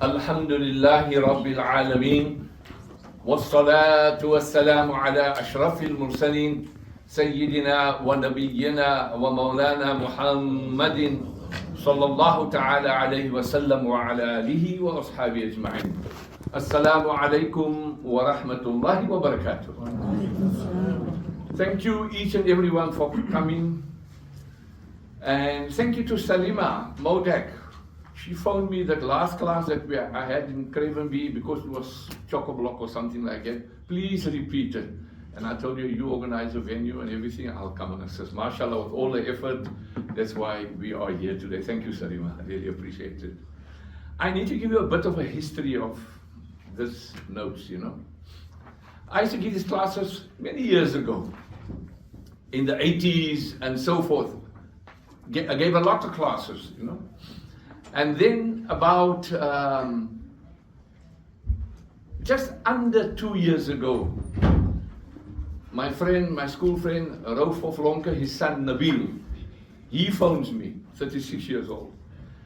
الحمد لله رب العالمين والصلاة والسلام على أشرف المرسلين سيدنا ونبينا ومولانا محمد صلى الله تعالى عليه وسلم وعلى آله وأصحابه أجمعين. السلام عليكم ورحمة الله وبركاته. Thank you each and everyone for coming, and thank you to Salima Modak. She phoned me that last class that I had in Craven B, because it was chock-a-block or something like that. Please repeat it. And I told her, you organize the venue and everything, I'll come and assist. MashaAllah, with all the effort, that's why we are here today. Thank you, Salima. I really appreciate it. I need to give you a bit of a history of this notes, I used to give these classes many years ago, in the 80s and so forth. I gave a lot of classes, And then about just under 2 years ago, my school friend, Rauf of Lonke, his son Nabil, he phones me, 36 years old.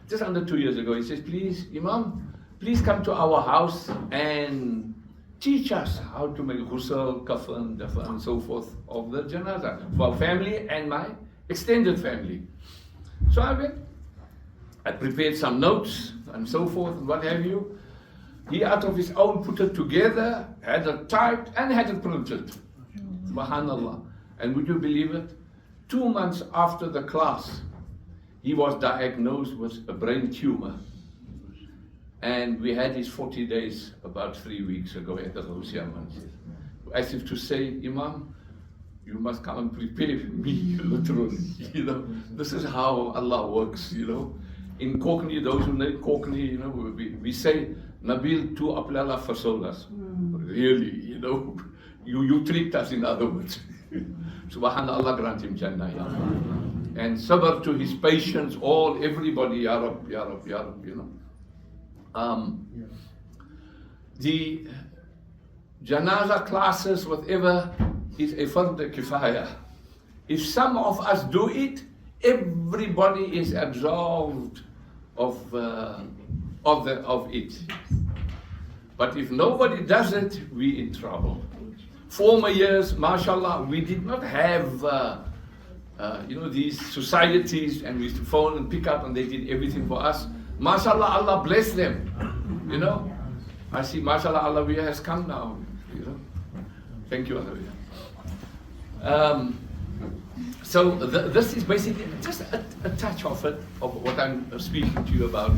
Just under 2 years ago, he says, please, Imam, please come to our house and teach us how to make Ghusl, Kafan, and so forth of the Janazah for our family and my extended family. So I went. I prepared some notes and so forth and what have you. He out of his own put it together, had it typed and had it printed. Subhanallah. And would you believe it? 2 months after the class, he was diagnosed with a brain tumor. And we had his 40 days about 3 weeks ago at the Ghusl. As if to say, Imam, you must come and prepare me, literally. This is how Allah works, In Cockney, those who know Cockney, we say, Nabil tu aplala fasolas. Really, you tricked us, in other words. Subhanallah, grant him Jannah, ya Rabbi. And sabr to his patients, everybody, ya Rab, ya Rab, ya Rab, The Janazah classes, whatever, is a fard kifaya. If some of us do it, everybody is absolved of it. But if nobody does it, we're in trouble. Former years, mashallah, we did not have these societies, and we used to phone and pick up, and they did everything for us. Mashallah, Allah bless them. I see, mashallah, Alawayah has come now. Thank you, Alawayah. So this is basically just a touch of it, of what I'm speaking to you about,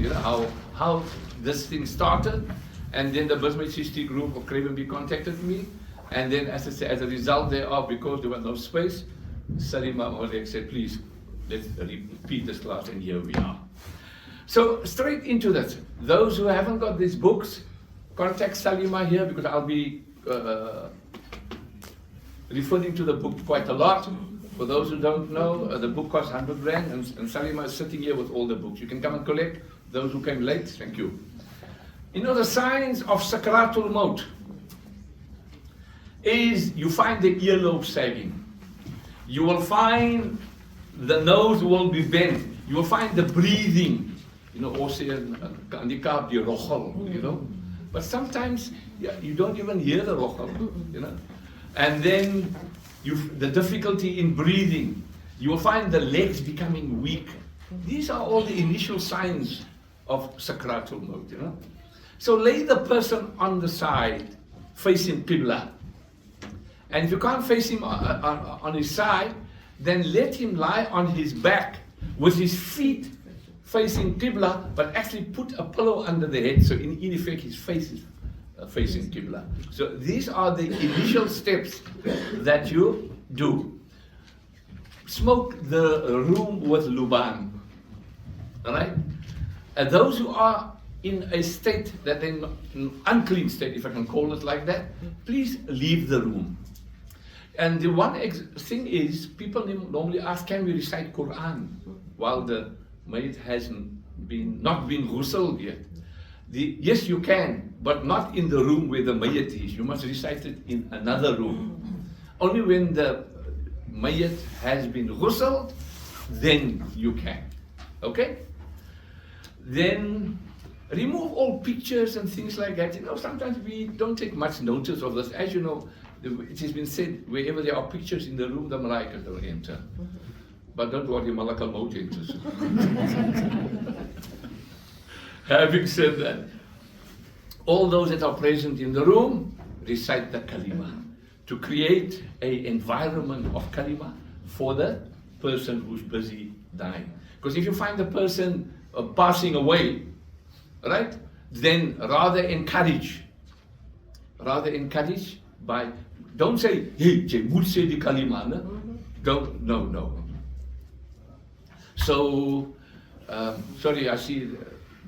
how this thing started. And then the Business History group of Craven B contacted me. And then, as I say, as a result thereof, because there was no space, Salima Modak said, please, let's repeat this class, and here we are. So straight into that. Those who haven't got these books, contact Salima here, because I'll be referring to the book quite a lot. For those who don't know, the book costs 100 rand, and Salima is sitting here with all the books. You can come and collect. Those who came late, thank you. The signs of Sakratul Maut is you find the earlobe sagging. You will find the nose will be bent. You will find the breathing. But sometimes you don't even hear the rochel, And then the difficulty in breathing. You will find the legs becoming weak. These are all the initial signs of Sakratul Maut, So lay the person on the side, facing Qibla. And if you can't face him on his side, then let him lie on his back with his feet facing Qibla, but actually put a pillow under the head, so in effect his face is facing Qibla. So these are the initial steps that you do. Smoke the room with luban, alright? And those who are in a state that they're not, an unclean state, if I can call it like that, please leave the room. And the one thing is, people normally ask, can we recite Quran while the mayyit hasn't not been ghusl yet? Yes, you can, but not in the room where the mayyit is. You must recite it in another room. Only when the mayyit has been ghusl, then you can. Okay? Then remove all pictures and things like that. Sometimes we don't take much notice of this. As you know, it has been said, wherever there are pictures in the room, the malaikas don't enter. But don't worry, Malakal Maut enters. Having said that, all those that are present in the room recite the kalima to create an environment of kalima for the person who's busy dying. Because if you find the person passing away, right, then rather encourage by, don't say, hey, jy moet sê die kalima, ne? Don't, no. So, sorry, I see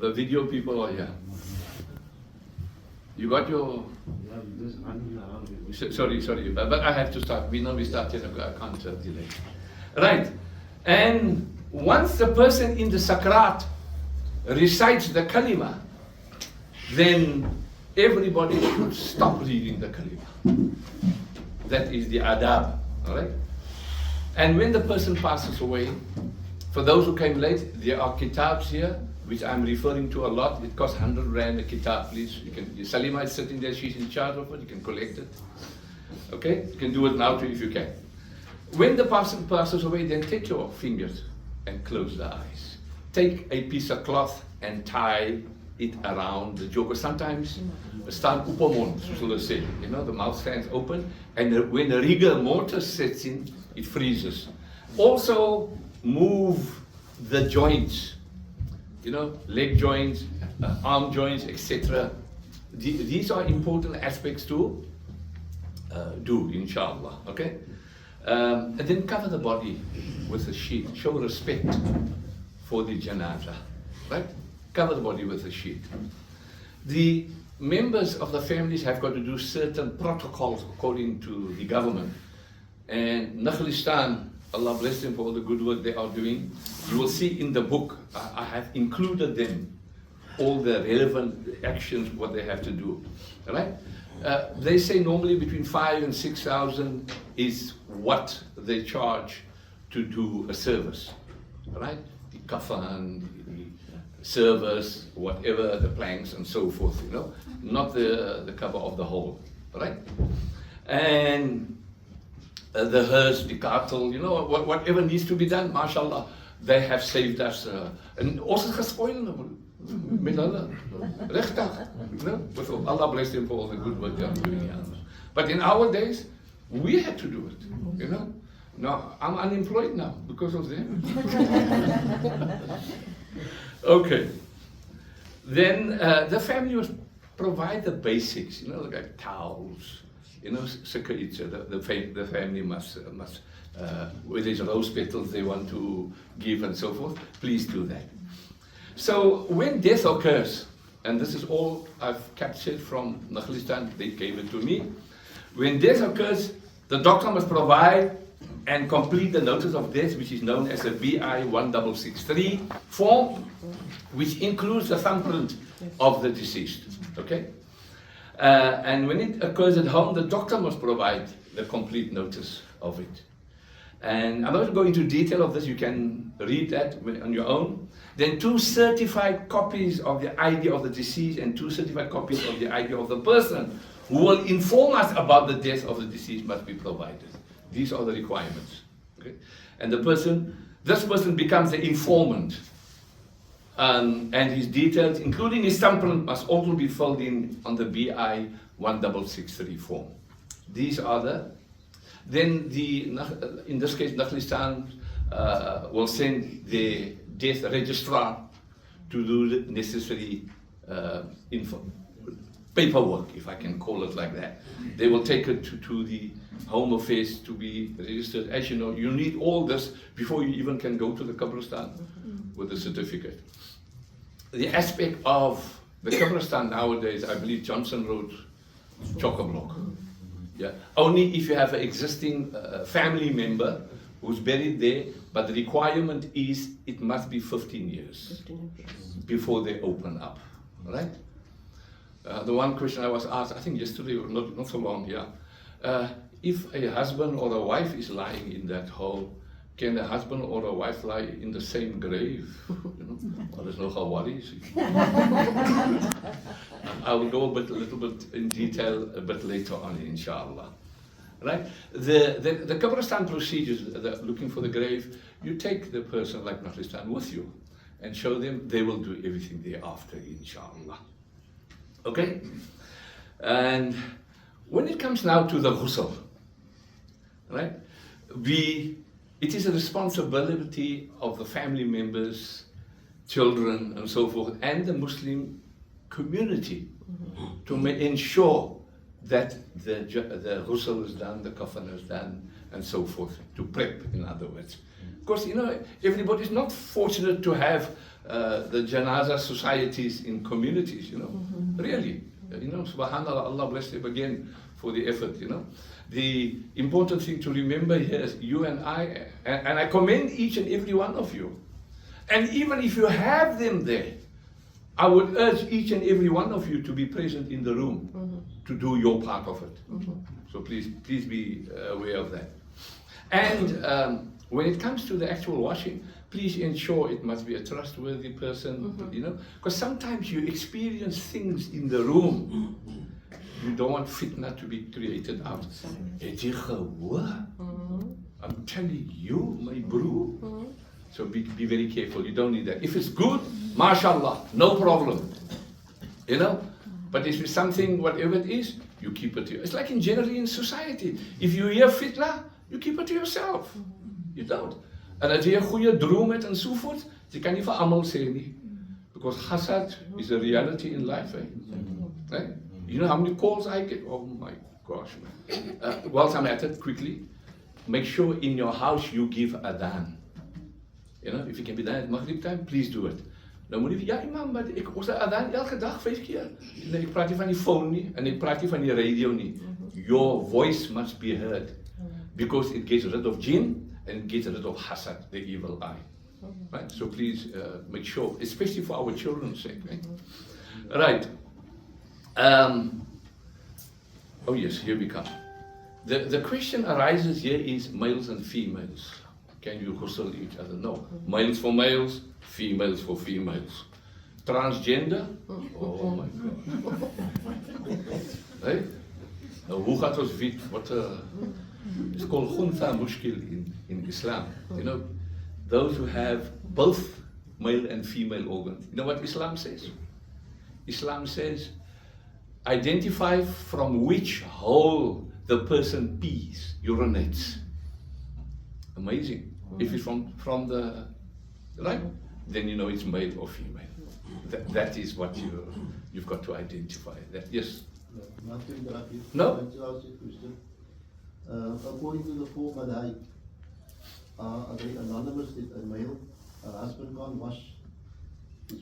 the video people are here. You got your... Sorry, but I have to start. We know we started, I can't delay. Right, and once the person in the sakrat recites the kalima, then everybody should stop reading the kalima. That is the adab, all right? And when the person passes away, for those who came late, there are kitabs here, which I'm referring to a lot. It costs 100 rand a kitab, please. Salima is sitting there, she's in charge of it, you can collect it. Okay, you can do it now too if you can. When the person passes away, then take your fingers and close the eyes. Take a piece of cloth and tie it around the jaw. Sometimes staan open, soos hulle sê. The mouth stands open, and when the rigor mortis sets in, it freezes. Also, move the joints, leg joints, arm joints, etc. These are important aspects to do, inshallah, okay? And then cover the body with a sheet. Show respect for the janazah, right? Cover the body with a sheet. The members of the families have got to do certain protocols according to the government. And Nahklistan, Allah bless them for all the good work they are doing. You will see in the book, I have included them, all the relevant actions, what they have to do, right? They say normally between 5,000 and 6,000 is what they charge to do a service, right? The kafan, the service, whatever, the planks and so forth, not the cover of the hole, right? And the hearse, the cattle, whatever needs to be done, mashallah, they have saved us. And also gespoil met hulle, regtig, with Allah bless them for all the good work they are doing. But in our days, we had to do it, Now, I'm unemployed now because of them. Okay. Then the family was provide the basics, like towels, the family must where there's rose petals they want to give and so forth, please do that. So when death occurs, and this is all I've captured from Nahklistan, they gave it to me. When death occurs, the doctor must provide and complete the notice of death, which is known as a BI 1663 form, which includes the thumbprint of the deceased. Okay? And when it occurs at home, the doctor must provide the complete notice of it. And I'm not going to go into detail of this, you can read that on your own. Then 2 certified copies of the ID of the deceased and 2 certified copies of the ID of the person who will inform us about the death of the deceased must be provided. These are the requirements. Okay? And this person becomes the informant. And his details, including his thumbprint, must also be filled in on the BI 1663 form. These are then in this case, Nahklistan will send the death registrar to do the necessary paperwork, if I can call it like that. They will take it to the Home Affairs to be registered. As you know, you need all this before you even can go to the Qabristan with a certificate. The aspect of the Qabristan nowadays, I believe Johnson wrote chock-a-block. Yeah. Only if you have an existing family member who's buried there, but the requirement is it must be 15 years before they open up, right? The one question I was asked, I think yesterday, or not so long, if a husband or a wife is lying in that hole, can a husband or a wife lie in the same grave? You know, well, there's no worries. I will go a little bit in detail a bit later on, inshallah. Right? The Qabristan procedures, looking for the grave, you take the person like Nahklistan with you and show them, they will do everything thereafter, inshallah. Okay? And when it comes now to the ghusl, right? It is a responsibility of the family members, children, and so forth, and the Muslim community to ensure that the ghusl is done, the kafan is done, and so forth, to prep, in other words. Of course, you know, everybody is not fortunate to have the Janazah societies in communities, you know, really. You know, subhanAllah, Allah bless them again for the effort, you know. The important thing to remember here is you and I commend each and every one of you. And even if you have them there, I would urge each and every one of you to be present in the room to do your part of it. So please be aware of that. And when it comes to the actual washing, please ensure it must be a trustworthy person, you know, because sometimes you experience things in the room. You don't want fitna to be created out. I'm telling you, my bro. So be very careful. You don't need that. If it's good, mashallah, no problem. You know? But if it's something, whatever it is, you keep it to yourself. It's like in generally in society. If you hear fitna, you keep it to yourself. You don't. En as jy 'n goeie droom het en so voort, jy kan nie vir almal sê nie. Because hasad is a reality in life, eh? Right? You know how many calls I get? Oh my gosh, man. Whilst I'm at it, quickly, make sure in your house you give adhan. You know, if you can be done at Maghrib time, please do it. Nou moet jy, ja imam, maar ons adhan elke dag 5 keer. Nee, ek praat nie van die phone nie, en ek praat nie van die radio nie. Your voice must be heard. Because it gets rid of jinn, and get rid of hasad, the evil eye. Right? So please make sure, especially for our children's sake. Right? Oh yes, here we come. The question arises here is males and females. Can you ghusl each other? No. Males for males, females for females. Transgender? Oh my God. Right? Nou, hoe gaat ons wit? It's called khuntha mushkil in Islam. You know, those who have both male and female organs. You know what Islam says? Islam says, identify from which hole the person pees, urinates. Amazing. If it's from the right, then you know it's male or female. That is what you've got to identify. That yes. No. According to the four madhab, anonymous is a male, a husband can't wash.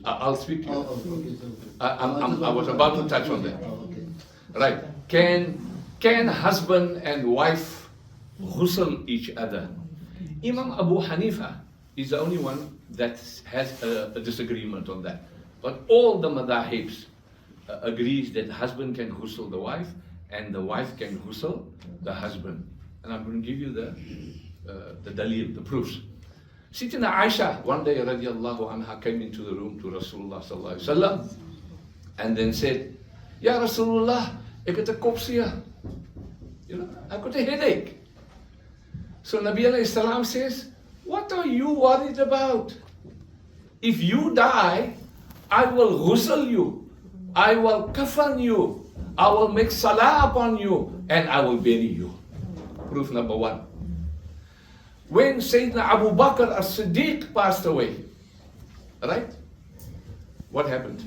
I'll speak to you. Okay, I was about to touch on that. Okay. Right. Can husband and wife ghusl each other? Imam Abu Hanifa is the only one that has a disagreement on that. But all the madahibs agrees that husband can ghusl the wife, and the wife can ghusl the husband. And I'm going to give you the dalil, the proofs. Sayyidina Aisha, one day radiallahu anha, came into the room to Rasulullah sallallahu alaihi wasallam and then said, Ya Rasulullah, ek het 'n kopseer. You know, I got a headache. So Nabi alayhi salam says, what are you worried about? If you die, I will ghusl you, I will kafan you, I will make salah upon you, and I will bury you. Proof number one. When Sayyidina Abu Bakr as-Siddiq passed away, right? What happened?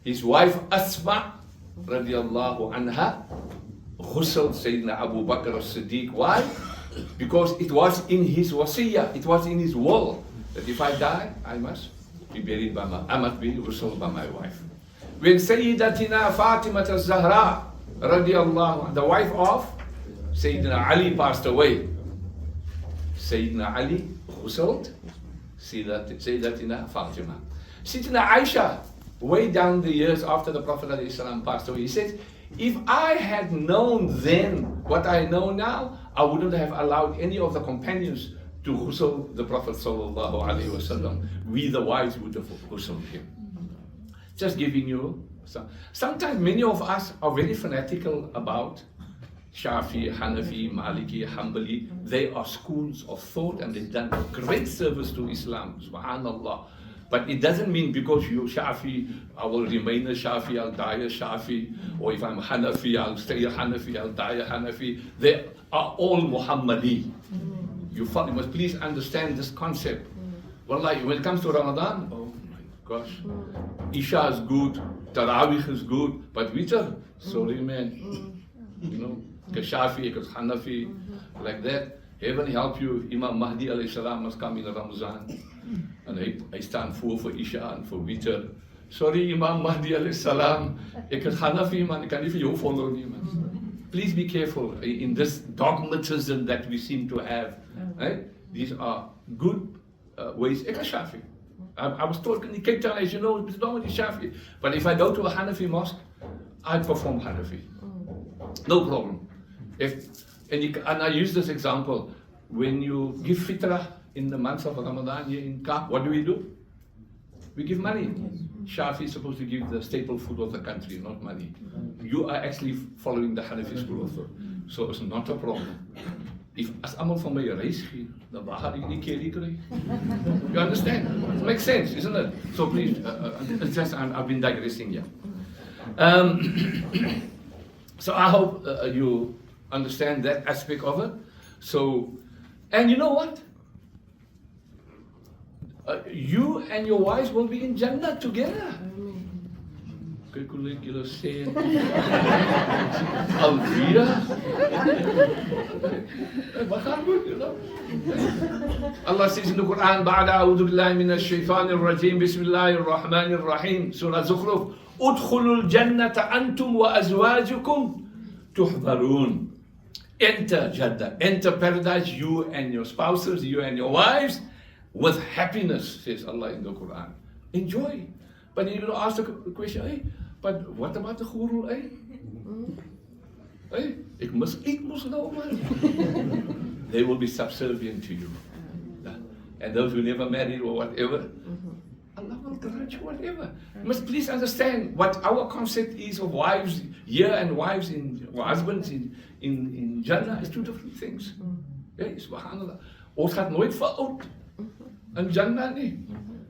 His wife Asma radiallahu anha ghusl Sayyidina Abu Bakr as-Siddiq. Why? Because it was in his wasiyah, it was in his will, that if I die, I must be buried I must be ghusl by my wife. When Sayyidatina Fatima az-Zahra radiallahu, the wife of Sayyidina Ali, passed away, Sayyidina Ali ghusl Sayyidatina Fatima. Sayyidina Aisha, way down the years after the Prophet ﷺ passed away, he says, if I had known then what I know now, I wouldn't have allowed any of the companions to ghusl the Prophet sallallahu alaihi wasallam. We the wives would have ghusled him. Just giving you some. Sometimes many of us are very fanatical about Shafi, Hanafi, Maliki, Hanbali. They are schools of thought and they've done great service to Islam, subhanallah. But it doesn't mean because you're Shafi, I will remain a Shafi, I'll die a Shafi. Or if I'm Hanafi, I'll stay a Hanafi, I'll die a Hanafi. They are all Muhammadi. You must please understand this concept. Wallahi, when it comes to Ramadan, oh my gosh, Isha is good, Taraweeh is good, but Witr, sorry man, you know, Shafi, Hanafi, like that. Heaven help you, Imam Mahdi alayhi salam must come in Ramadan. En hy staan voor Isha en voor Witr. Sorry Imam Mahdi alayhi salam, ek is Hanafi man, ek kan nie vir jou follow nie man. Please be careful in this dogmatism that we seem to have. Right? These are good ways. Ek is Shafi. I was taught in Cape Town, as you know, it's normally Shafi. But if I go to a Hanafi mosque, I perform Hanafi. No problem. And I use this example, when you give fitrah in the month of Ramadan here in Kaap, what do? We give money. Shafi is supposed to give the staple food of the country, not money. You are actually following the Hanafi school of thought. So it's not a problem. If as almal van my reis gee, dan waar gaan ek die kerie kry? You understand? It makes sense, isn't it? So please, it's just I've been digressing here. So I hope you understand that aspect of it. So, and you know what? You and your wives will be in Jannah together. Kyk hoe lyk julle sê. Alweer. Wat gaan doen, you know? Allah says in the Quran, "Ba'da a'udhu billahi minash shaitanir rajim, bismillahir rahmanir rahim." Surah Zukhruf, "Udkhulul jannata antum wa azwajukum tuhbarun." Enter Jannah, enter paradise, you and your spouses, you and your wives, with happiness, says Allah in the Quran. Enjoy. But you're going to ask the question, hey, but what about the guru, eh? Hey, ek must eat nou, man. They will be subservient to you. And those who never married or whatever, Allah will grant you whatever. You must please understand what our concept is of wives here and wives or husbands in Jannah is two different things. Hey, subhanallah. Ons gaat nooit veroud in Jannah nie.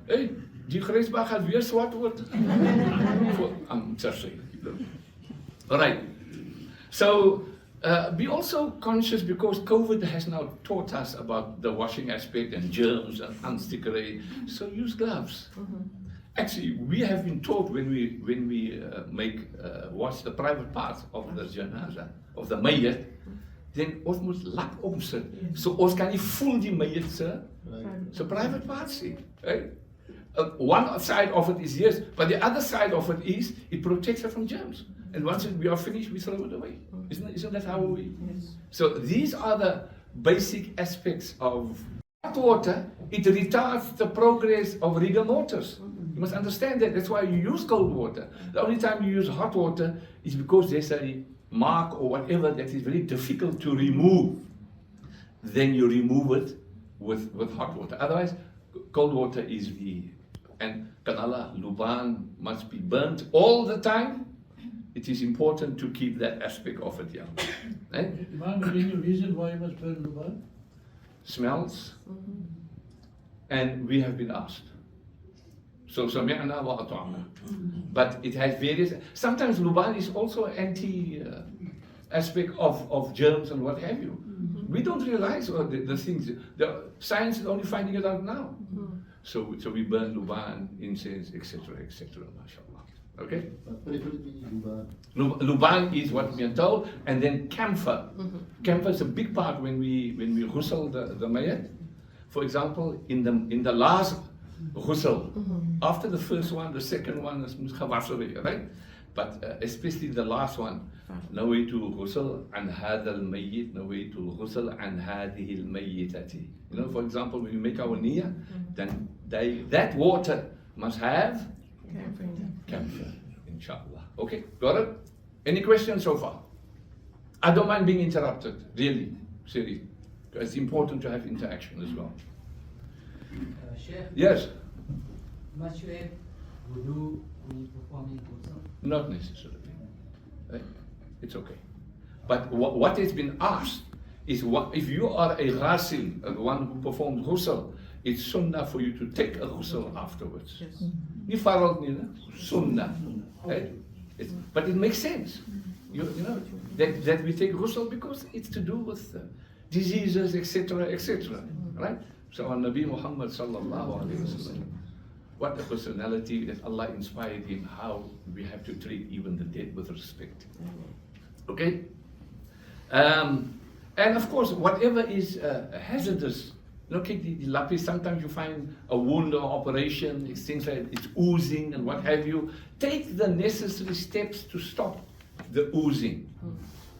Hey, die grensbaan gaat weer zwart word. I'm just saying. Alright. So be also conscious, because COVID has now taught us about the washing aspect and germs and unstickery. So use gloves. Actually, we have been taught when we wash the private parts of the janazah, of the mayyat, then ons moet lak omsit. So ons kan nie voel die mayyat se private parts see. Right? One side of it is yes, but the other side of it is it protects it from germs. And once we are finished, we throw it away. Isn't that how we? Yes. So these are the basic aspects of hot water. It retards the progress of rigor mortis. You must understand that. That's why you use cold water. The only time you use hot water is because there's a mark or whatever that is very difficult to remove. Then you remove it with hot water. Otherwise, cold water is the, and kanala, luban must be burnt all the time. It is important to keep that aspect of it, yeah. Right? Imam, any reason why you must burn luban? Smells. And we have been asked. So sami'na wa ata'na. But it has various, sometimes luban is also anti aspect of germs and what have you. We don't realize the things, the science is only finding it out now. So we burn luban, incense, etc., mashallah. Okay? Luban is what we are told, and then camphor. Camphor is a big part when we ghusl the mayyat. For example, in the last ghusl, after the first one, the second one is gewassen, right? But especially the last one, نويت الغسل عن هذا الميت نويت الغسل عن هذه الميتة. You know, for example, when we make our niyyah, then that water must have camphor, inshallah. Okay, got it? Any questions so far? I don't mind being interrupted, really. Siri. It's important to have interaction as well. Sheikh, Yes, must you have wudu when performing ghusl? not necessarily. Right? It's okay. But what has been asked is, what if you are a ghasil, the one who performs ghusl, it's sunnah for you to take a ghusl afterwards. Nie farad nie, sunnah. Right? But it makes sense. You know that we take ghusl because it's to do with diseases, etc., etc. Right? So on Nabi Muhammad sallallahu alaihi wasallam, what a personality that Allah inspired him, how we have to treat even the dead with respect. Okay? And of course, whatever is hazardous, look at the lapis, sometimes you find a wound or operation, it's things like it's oozing and what have you. Take the necessary steps to stop the oozing.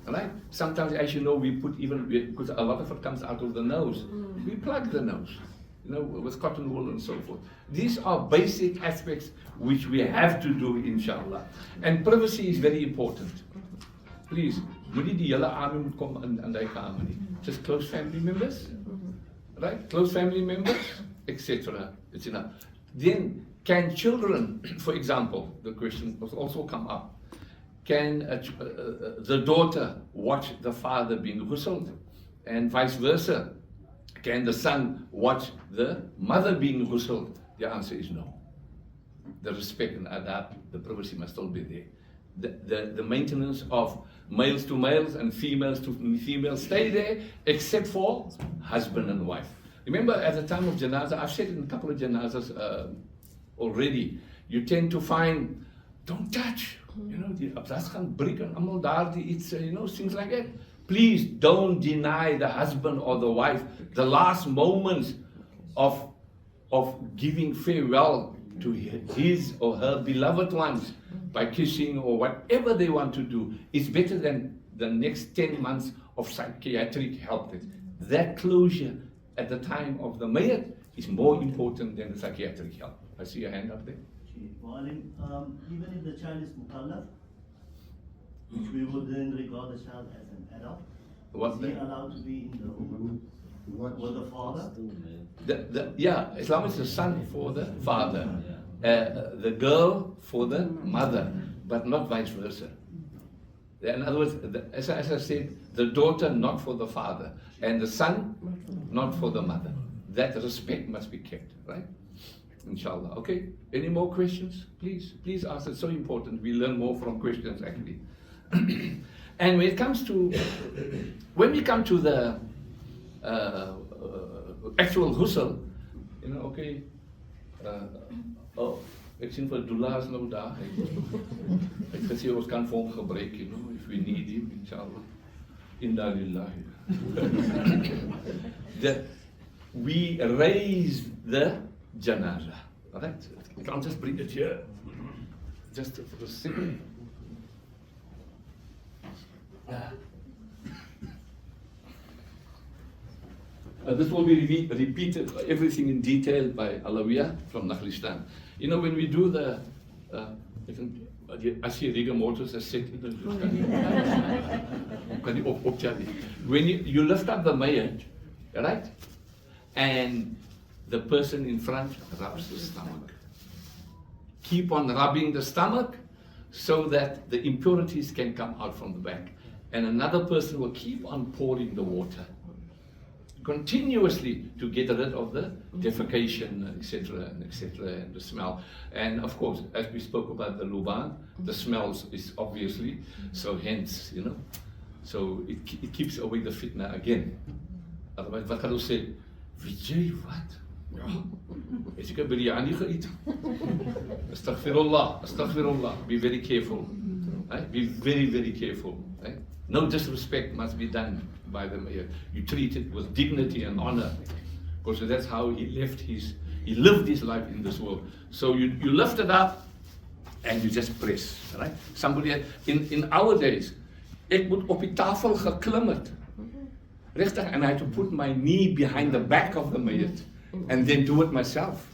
Right? Sometimes, as you know, we put because a lot of it comes out of the nose, we plug the nose, you know, with cotton wool and so forth. These are basic aspects which we have to do, inshallah. And privacy is very important. Please, moenie die hele army moet kom in die kamer nie. Just close family members, right? Close family members, etc. It's enough. Then, can children, for example, the question must also come up. Can the daughter watch the father being ghusl, and vice versa? Can the son watch the mother being ghusl? The answer is no. The respect and adab, the privacy must still be there. The maintenance of males to males and females to females stay there, except for husband and wife. Remember, at the time of janazah, I've said it in a couple of janazahs already, you tend to find, don't touch. You know, die abdas gaan breek en almal daardie iets, you know, things like that. Please don't deny the husband or the wife the last moments of giving farewell to his or her beloved ones by kissing or whatever they want to do. It's better than the next 10 months of psychiatric help. That closure at the time of the mayat is more important than the psychiatric help. I see your hand up there. Even if the child is mukallaf, which we would then regard the child as an adult, is he allowed to be in the room with the father? Yeah, Islam is the son for the father, the girl for the mother, but not vice versa. In other words, as I said, the daughter not for the father, and the son not for the mother. That respect must be kept, right? Inshallah. Okay. Any more questions? Please ask. It's so important. We learn more from questions actually. And when we come to the actual ghusl, you know, okay. Ek sien vir Dullah is nou daar. Ek gesê ons kan vir hom gebruik, you know, if we need him, inshallah. Inna lillahi. We raise the janazah. Alright? You can't just bring it here. Just for a second. This will be repeated, everything in detail by Alawayah from Nahklistan. You know, when we do the, as je rigor mortis as set, when you lift up the mayat, right? And the person in front rubs the stomach. Keep on rubbing the stomach so that the impurities can come out from the back. And another person will keep on pouring the water continuously to get rid of the defecation, etc., and the smell. And of course, as we spoke about the luban, the smells is obviously, so hence, you know, so it keeps away the fitna again. Otherwise, wat gaan ons sê? Vijay, wat? Is ek biryani geëet? Astaghfirullah. Be very careful. Right? Be very, very careful. Right? No disrespect must be done by the mayor. You treat it with dignity and honor, because that's how he lived his life in this world. So you lift it up and you just press. Right? Somebody in our days, ek moet op die tafel geklim het. Regtig, and I had to put my knee behind the back of the mayat and then do it myself.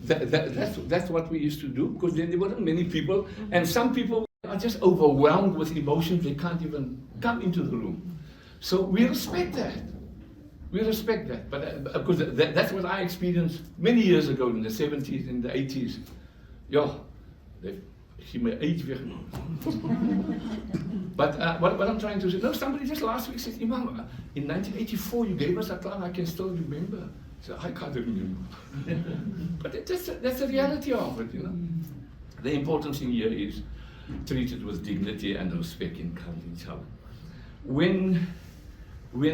That's what we used to do, because then there weren't many people, and some people are just overwhelmed with emotions, they can't even come into the room. So we respect that. We respect that. But because that's what I experienced many years ago in the 70s, in the 80s. Yeah, she may age weg. But what I'm trying to say, no, somebody just last week said, Imam, in 1984 you gave us a plan, I can still remember. So I can't remember. But that's the reality of it, you know. The important thing here is treat it with dignity and respect in each other. When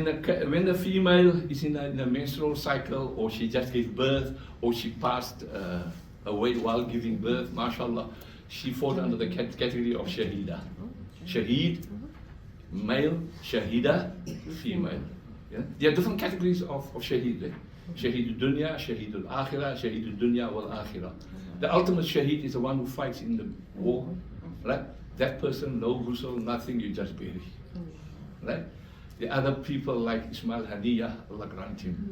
the female is in a menstrual cycle, or she just gave birth, or she passed away while giving birth, mashallah, she falls under the category of Shahida. Shaheed, male, Shahida, female. Yeah? There are different categories of Shaheed. Eh? Shaheed al-Dunya, Shaheed al-Akhirah, Shaheed al-Dunya wal-Akhirah. The ultimate Shaheed is the one who fights in the war. Right? That person, no ghusl, nothing, you just bury. Right? The other people like Ismail Haniya, Allah grant him,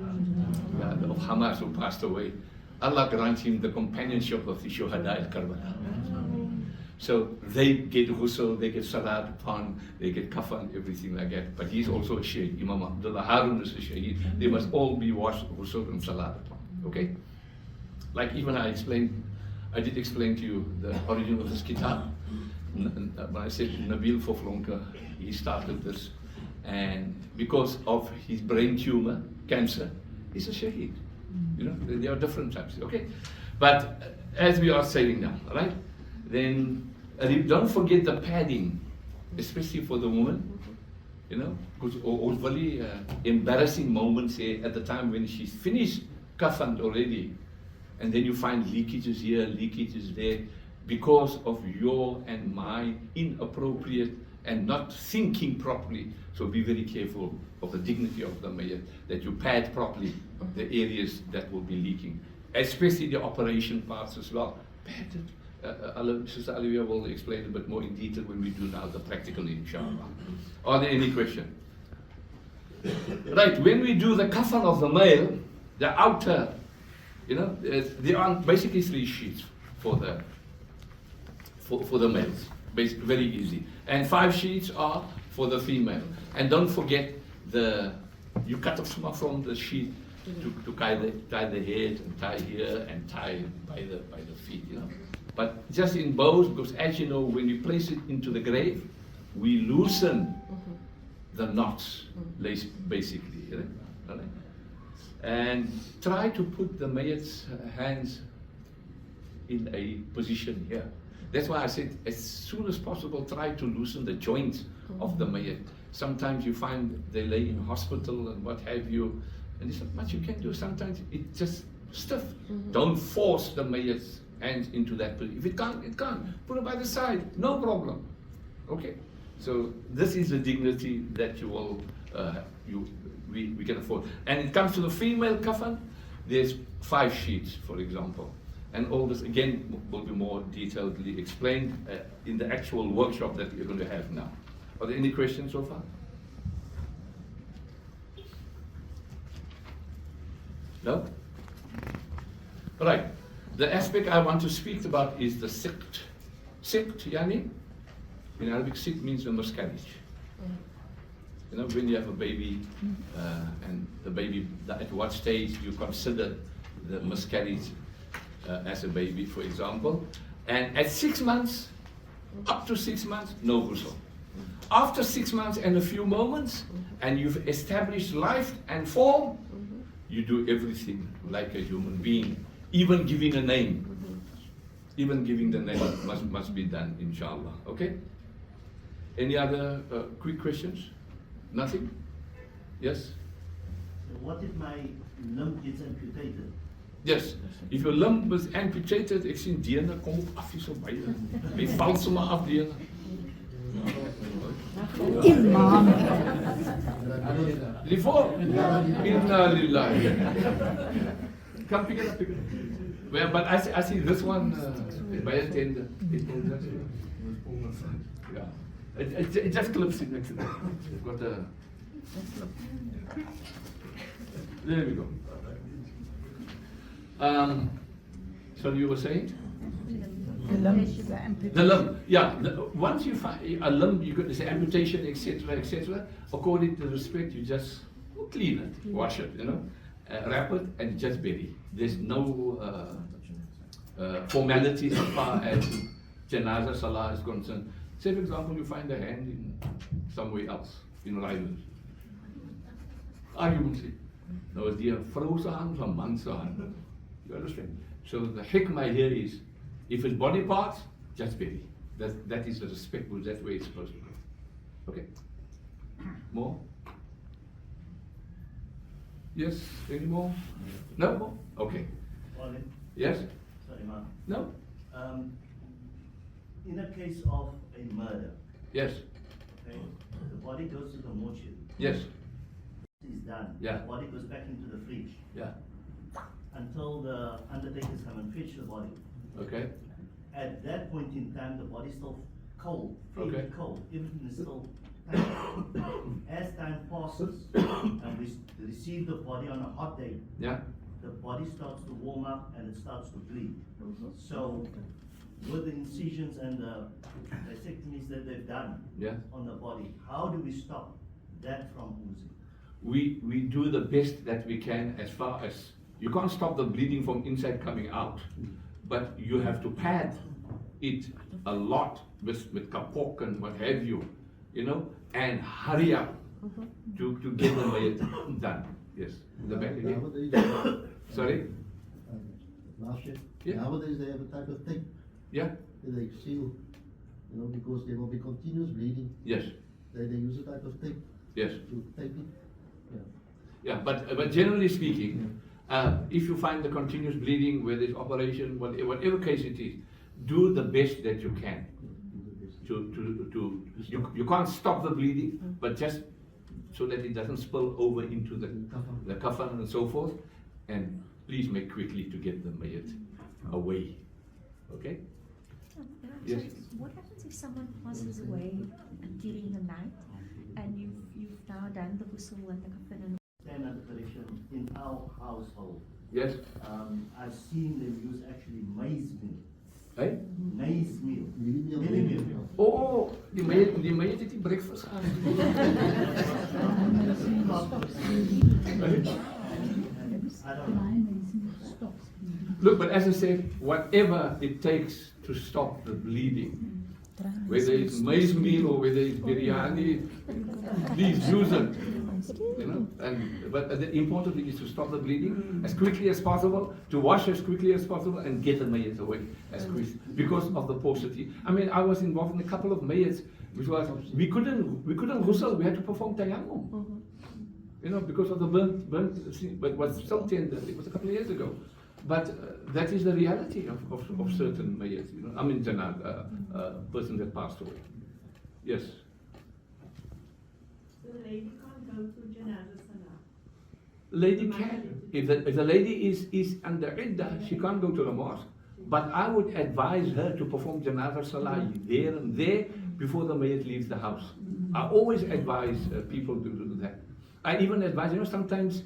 of Hamas who passed away, Allah grant him the companionship of the Shuhada al-Karbala. So they get ghusl, they get salat upon, they get kafan, everything like that. But he's also a shaheed. Imam Abdullah Harun is a shaheed. They must all be washed, ghusl and salat upon. Okay? Like even I did explain to you the origin of this kitab. When I said Nabil Foflonka, he started this. And because of his brain tumor, cancer, he's a shaheed. You know, there are different types. Okay? But as we are saying now, right? Then don't forget the padding, especially for the woman, you know, because very embarrassing moments here at the time when she's finished kafan already, and then you find leakages here, leakages there, because of your and my inappropriate and not thinking properly. So be very careful of the dignity of the mayyit, that you pad properly the areas that will be leaking, especially the operation parts as well. Pad it. Sister Alawayah will explain a bit more in detail when we do now the practical, inshallah. Are there any questions? Right, when we do the kafan of the male, the outer, you know, there are basically 3 sheets for the males, basically very easy, and 5 sheets are for the female. And don't forget you cut off from the sheet to tie the head and tie here and tie by the feet, you know. But just in both, because as you know, when we place it into the grave, we loosen the knots, basically. You know? Right? And try to put the mayyit's hands in a position here. That's why I said, as soon as possible, try to loosen the joints of the mayyit. Sometimes you find they lay in hospital and what have you, and there's not much you can do. Sometimes it's just stiff. Don't force the mayyit's hands into that position. If it can't, it can't. Put it by the side, no problem. Okay? So this is the dignity that you will, we can afford. And it comes to the female kafan, there's 5 sheets, for example. And all this, again, will be more detailedly explained in the actual workshop that we're going to have now. Are there any questions so far? No? All right. The aspect I want to speak about is the sikt. Sikt, yani, in Arabic, sikt means a miscarriage. You know, when you have a baby, and the baby, at what stage you consider the miscarriage as a baby, for example. And at 6 months, up to 6 months, no ghusl. After 6 months and a few moments, and you've established life and form, you do everything like a human being. Even giving a name. Even giving the name must be done, inshallah. Okay? Any other quick questions? Nothing? Yes? What if my limb gets amputated? Yes. If your limb is amputated, ek sien dene kom op af hier so baie. Hy val sommer af dene. Imam. Before, inna lillahi. Come pick it up. Well, but I see this one by a tender. Yeah. It just clips in next to that. It's got a. There we go. So you were saying? The limb, yeah. Once you find a limb, you could say amputation, etc., etc. According to the respect, you just clean it, wash it, wrap it, and just bury. There's no formality as far as Janazah Salah is concerned. Say, for example, you find a hand in somewhere else, in Ryland. Argumently. Nou is die 'n vrou se hand van man se hand. You understand? So the hikmah here is, if it's body parts, just bury. That is the respectful, that's where it's supposed to go. Okay? More? Yes? Any more? No more? Okay. Ollie? Yes? Sorry, Mark. No? In a case of a murder, Yes? okay, the body goes to the mortuary. Yes? Is done. Yeah. The body goes back into the fridge Yeah? until the undertakers come and fetch the body. Okay? At that point in time, the body's still cold, fairly Okay. cold. Everything is still tight. As time passes and we receive the body on a hot day, Yeah? the body starts to warm up and it starts to bleed. So, with the incisions and the dissectomies that they've done Yeah? on the body, how do we stop that from oozing? We do the best that we can as far as, you can't stop the bleeding from inside coming out, but you have to pad it a lot with kapok and what have you, and hurry up to get the mayat done. Yes. The back again. Nowadays, Sorry? last year, Yeah. nowadays they have a type of tape Yeah? that they seal, because there will be continuous bleeding. Yes. They use a type of tape Yes. to tape it. Yeah, but generally speaking, if you find the continuous bleeding, whether it's operation, whatever case it is, do the best that you can. You can't stop the bleeding, but just so that it doesn't spill over into the kafan and so forth, and please make quickly to get the mayat away. Okay? Yes. What happens if someone passes away during the night and you've now done the ghusl and the kafan and Standard tradition in our household. Yes? I've seen them use actually maize meal. Hey? Maize meal. Meal. Mealie meal. Oh, die mayat het die breakfast gehad. I don't know. Look, but as I said, whatever it takes to stop the bleeding, whether it's maize meal or whether it's biryani, please use it. But the important thing is to stop the bleeding as quickly as possible, to wash as quickly as possible, and get the mayat away as quickly because of the paucity. I mean, I was involved in a couple of mayats, which was we couldn't ghusl, we had to perform tayammum. Because of the burnt, but it was still tender. It was a couple of years ago. But that is the reality of certain mayats. I mean, person that passed away. Yes. So the lady can't go to Janazah Salah. Lady can. If the lady is under iddah, she can't go to the mosque. But I would advise her to perform Janazah Salah there and there before the mayyit leaves the house. I always advise people to do that. I even advise, sometimes,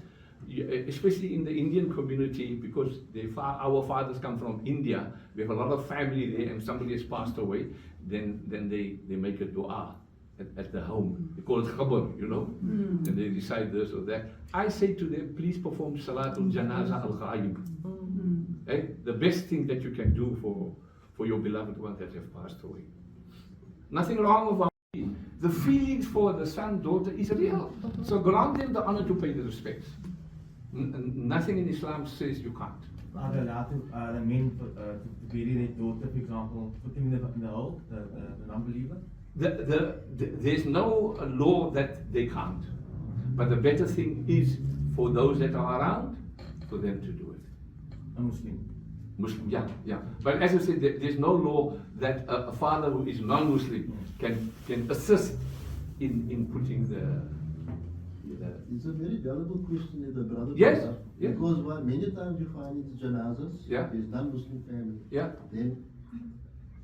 especially in the Indian community, because our fathers come from India, we have a lot of family there, and somebody has passed away, then they make a dua at the home. They call it khabar, and they decide this or that. I say to them, please perform Salatul Janazah al-Ghaib. The best thing that you can do for your beloved ones that have passed away. Nothing wrong with the feelings for the son, daughter is real. So grant them the honor to pay the respects. Nothing in Islam says you can't. Are they allowed to men to bury their daughter, for example, putting them in the hole, the non-believer? There's no law that they can't. But the better thing is for those that are around, for them to do it. A Muslim. Muslim, yeah. But as I said, there's no law that a father who is non-Muslim can assist in putting the. It's a very valuable question that the brother Yes, brought up, yeah. because many times you find in janazas, Yeah. there's non-Muslim family. Yeah. Then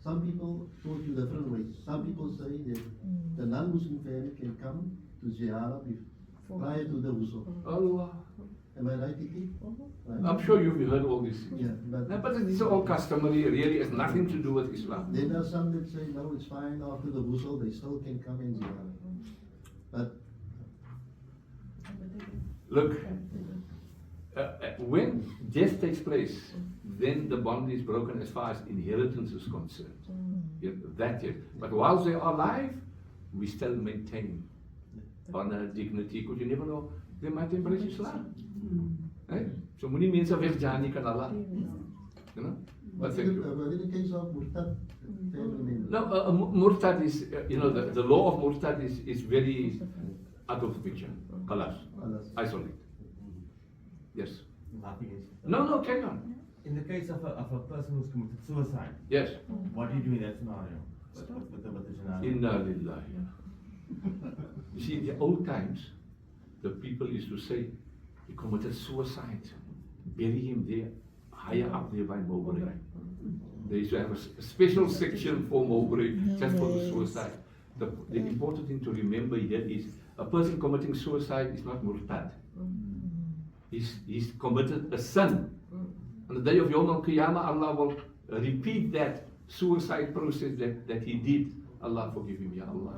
some people taught you different ways. Some people say that the non-Muslim family can come to ziyarah prior to the ghusl. Allah. Am I right, Titi? Right? I'm sure you've heard all these things. Yeah, but No, but these are all customary, really has nothing to do with Islam. then there are some that say, no, it's fine, after the ghusl, they still can come in ziyarah. But Look, when death takes place, then the bond is broken as far as inheritance is concerned. Yeah, that yes. But whilst they are alive, we still maintain honor, dignity, because you never know, they might embrace Islam. Hey? So many means of Jani kan Allah. You know? But thank you. in the case of Murtad family member, No, Murtad is, the law of Murtad is very out of the picture. Kalas. Isolate. Yes. Nothing is. No, carry on. In the case of a person who's committed suicide, Yes. what do you do in that scenario? With the janazah? Inna lillahi. You see, in the old times, the people used to say, he committed suicide. Bury him there, higher up there by Mowbray. They used to have a special section for Mowbray, just for the suicide. The important thing to remember here is, a person committing suicide is not murtad. He's committed a sin. On the day of Yawm al-Qiyamah, Allah will repeat that suicide process that he did. Allah forgive him, Ya Allah.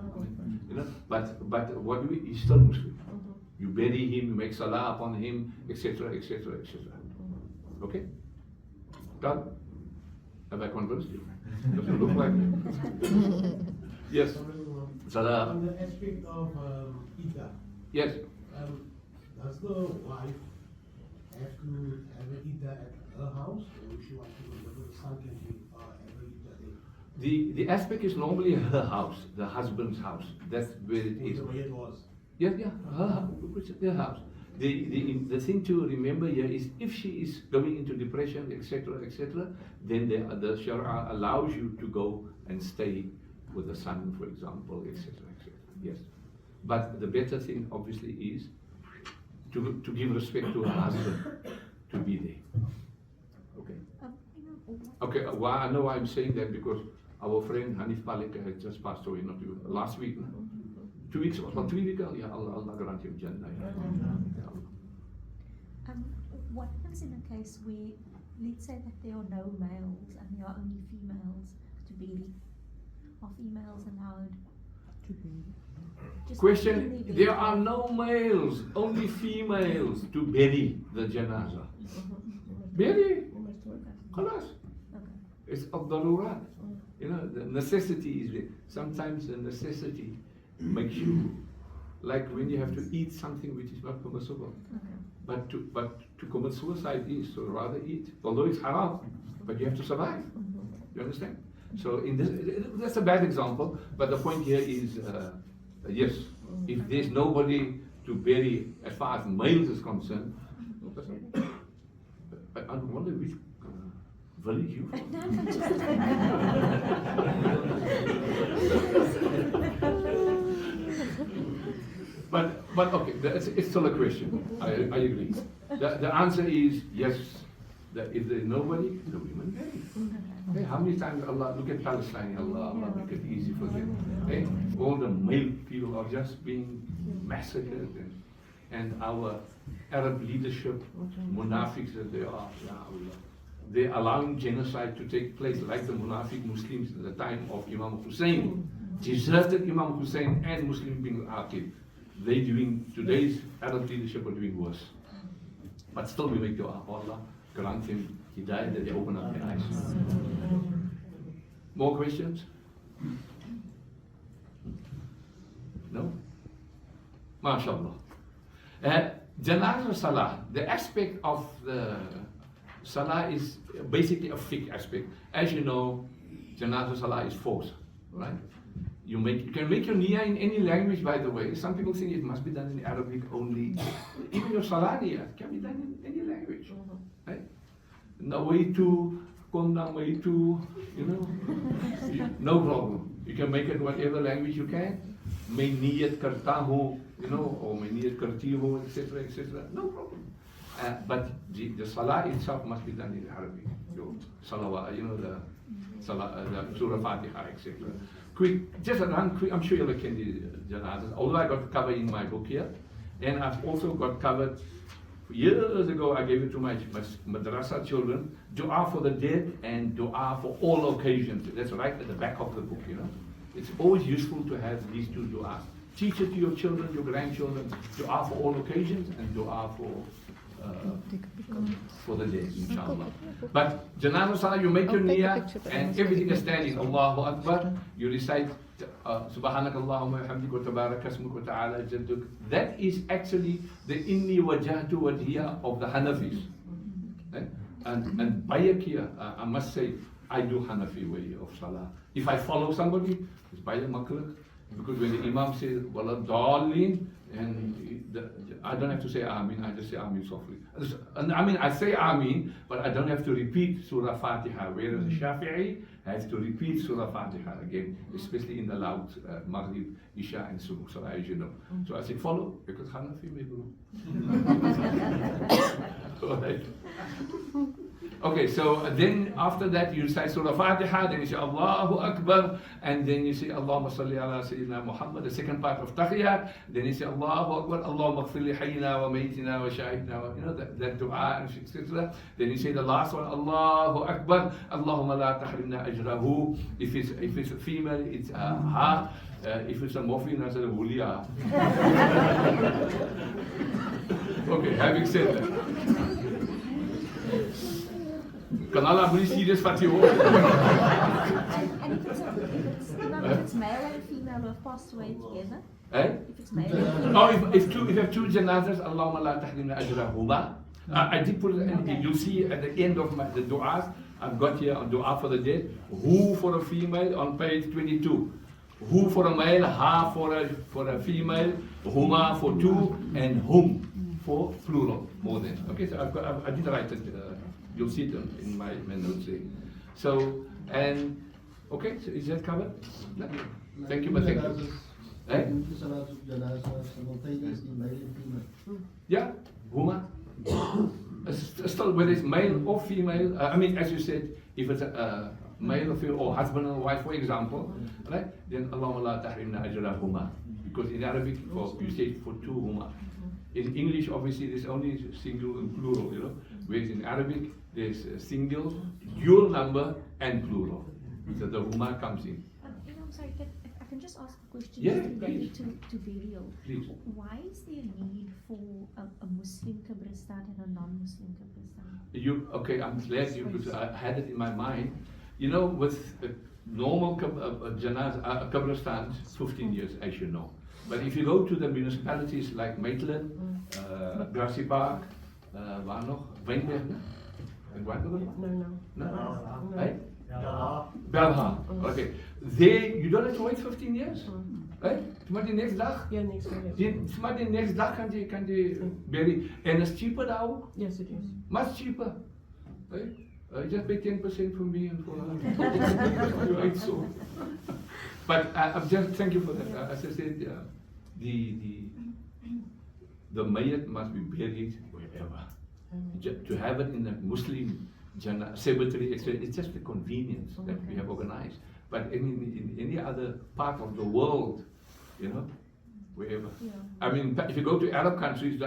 You know, but what do we? He's still Muslim. You bury him, you make salah upon him, etc., etc., etc. Okay? God, have I convinced you? Does it look like it? Yes. Salah. On the aspect of Ida, Yes. does the wife have to have an Ida at her house, or if she wants to go to the son, can she have an Ida there? The aspect is normally her house, the husband's house. That's where it is. The way it was. Yeah, their house. The thing to remember here is, if she is going into depression, etc., etc., then the Sharia allows you to go and stay with the son, for example, etc., etc. Yes, but the better thing, obviously, is to give respect to her husband, to be there. Okay. Okay. Well, I know I'm saying that because our friend Hanif Palek had just passed away, not even last week. 2 weeks or 3 weeks ago, yeah, Allah grant him Jannah. What happens in a case where, let's say that there are no males and there are only females to bury? Are females allowed to bury? Question, there are no males, only females to bury the janazah. Bury? Khalas. It's ad-darurat. You know, the necessity is there. Sometimes the necessity makes you, like when you have to eat something which is not permissible. But to commit suicide is, so rather eat. Although it's haram, but you have to survive. You understand? So in this, that's a bad example, but the point here is, yes, if there's nobody to bury as far as males is concerned, I wonder which village you But okay, it's still a question. I agree. The answer is yes. If there's nobody, the women bury. Hey, how many times Allah, look at Palestine, Allah make it easy for them. Hey, all the male people are just being massacred, and our Arab leadership, munafiqs that they are, they're allowing genocide to take place, like the munafiq Muslims at the time of Imam Hussein. Deserted Imam Hussein and Muslim bin Aqil. They doing, today's Arab leadership are doing worse. But still we make dua, Allah grant him hidayah, that they open up their eyes. More questions? No? MashaAllah. Janazah Salah, the aspect of the Salah is basically a fiqh aspect. As you know, Janazah Salah is forced, right? You can make your niyyah in any language, by the way. Some people think it must be done in Arabic only. Even your Salah niyyah can be done in any language. Right? Nawaitu, Konna Maitu, you know, no problem. You can make it whatever language you can. May niyat karta ho, you know, or may niyat karti ho, etc., etc. No problem. But the Salah itself must be done in Arabic. Your Salawat, you know, the Surah Fatiha, etc. Quick, just a run quick, I'm sure you'll attend the Janazah. Although I got covered in my book here, and I've also got covered Years ago, I gave it to my madrasa children, dua for the dead and dua for all occasions. That's right at the back of the book, you know. It's always useful to have these two du'as. Teach it to your children, your grandchildren, dua for all occasions and dua for the dead, inshallah. But Janazah Salah, you make your niyyah and everything is standing. Allahu Akbar. You recite Subhanakallahumma wa hamdika wa tabarak asmuk wa ta'ala jadduk. That is actually the inni wajahtu wajhiya of the Hanafis. And Bayakiyah, I must say, I do Hanafi way of Salah. If I follow somebody, it's Bayak makruh. Because when the Imam says, Wala Dalin, and I don't have to say Ameen, I just say Ameen softly. And I mean, I say Ameen, but I don't have to repeat Surah Fatiha, whereas the Shafi'i has to repeat Surah Fatiha again, especially in the loud Maghrib, Isha, and Subh, so as you know. So I say, follow, because Hanafi may do. Alright. Okay, so then after that you say Surah Fatiha, then you say Allahu Akbar, and then you say Allahumma salli ala Sayyidina Muhammad, the second part of Taqiyat, then you say Allahu Akbar, Allahumma gfir li hayyina wa mayyitina wa shahidina, you know, that dua, etc. Then you say the last one, Allahu Akbar, Allahumma la tahrimna ajrahu. If it's a female, it's ha. If it's a mu'min, I say huliya. Okay, having said that. Kan Allah beli serius vat jy hoor. And if it's male and female who have passed away together? Eh? If it's male and female. Oh, if you have two janazahs, Allahumma la tahrimna ajrahuma. I did put it, and you'll see at the end of the du'as, I've got here a dua for the dead. Who for a female on page 22. Who for a male, ha for a female, huma for two, and hum for plural, more than. Okay, so I did write it. You'll see them in my notes there. So, and, okay, so is that covered? No. Thank you, but thank you. Eh? Yeah, huma. Still, whether it's male or female, I mean, as you said, if it's a male or female, or husband and wife, for example, right? Then Allahumma la tahrimna ajrahuma. Because in Arabic, you say for two huma. In English, obviously, there's only single and plural, you know. Whereas in Arabic, there's a single, dual number, and plural. So the huma comes in. I'm sorry, if I can just ask a question Yeah, to be real. Please. Why is there a need for a Muslim Kabristan and a non-Muslim Kabristan? Okay, I'm glad because I had it in my mind. You know, with normal Janazah, Kabristan, 15 years, as you know. But if you go to the municipalities like Maitland, Grassy Park, waar nog? Wynberg? And No. Hey? Belha. Okay. There, you don't have to wait 15 years. Right? Maar die next dag? Yeah, next day. Maar die next dag kan je bury. And it's cheaper daar ook? Yes, it is. Much cheaper. Right? Just pay 10% for me and for her. Right, so. But I'm just thank you for that. As I said, the mayyat must be buried wherever. To have it in a Muslim cemetery, it's just a convenience that we have organized. But in any other part of the world, you know, wherever. Yeah. I mean, if you go to Arab countries,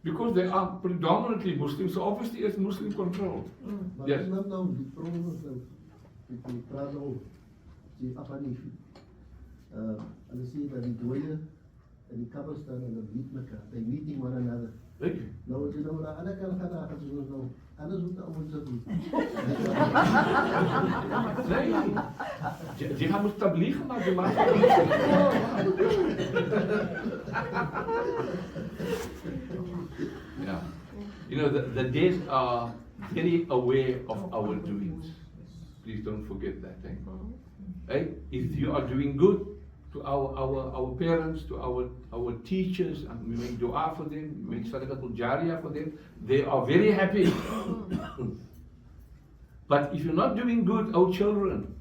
because they are predominantly Muslim, so obviously it's Muslim controlled. Yes. Hulle sê dat die dooie in die kabbel staan en hulle meet mekaar. They meeting one another. Nou as jy nou na ander kant gaan, dan is ons nou anders moet ons dit doen. Nee, die gaan moet tabligh maar die maak. Yeah. You know, the dead are very aware of our doings. Please don't forget that. Right? If you are doing good to our parents, to our teachers, and we make dua for them, we make sadaqatul jariyah for them, they are very happy. But if you're not doing good, our children,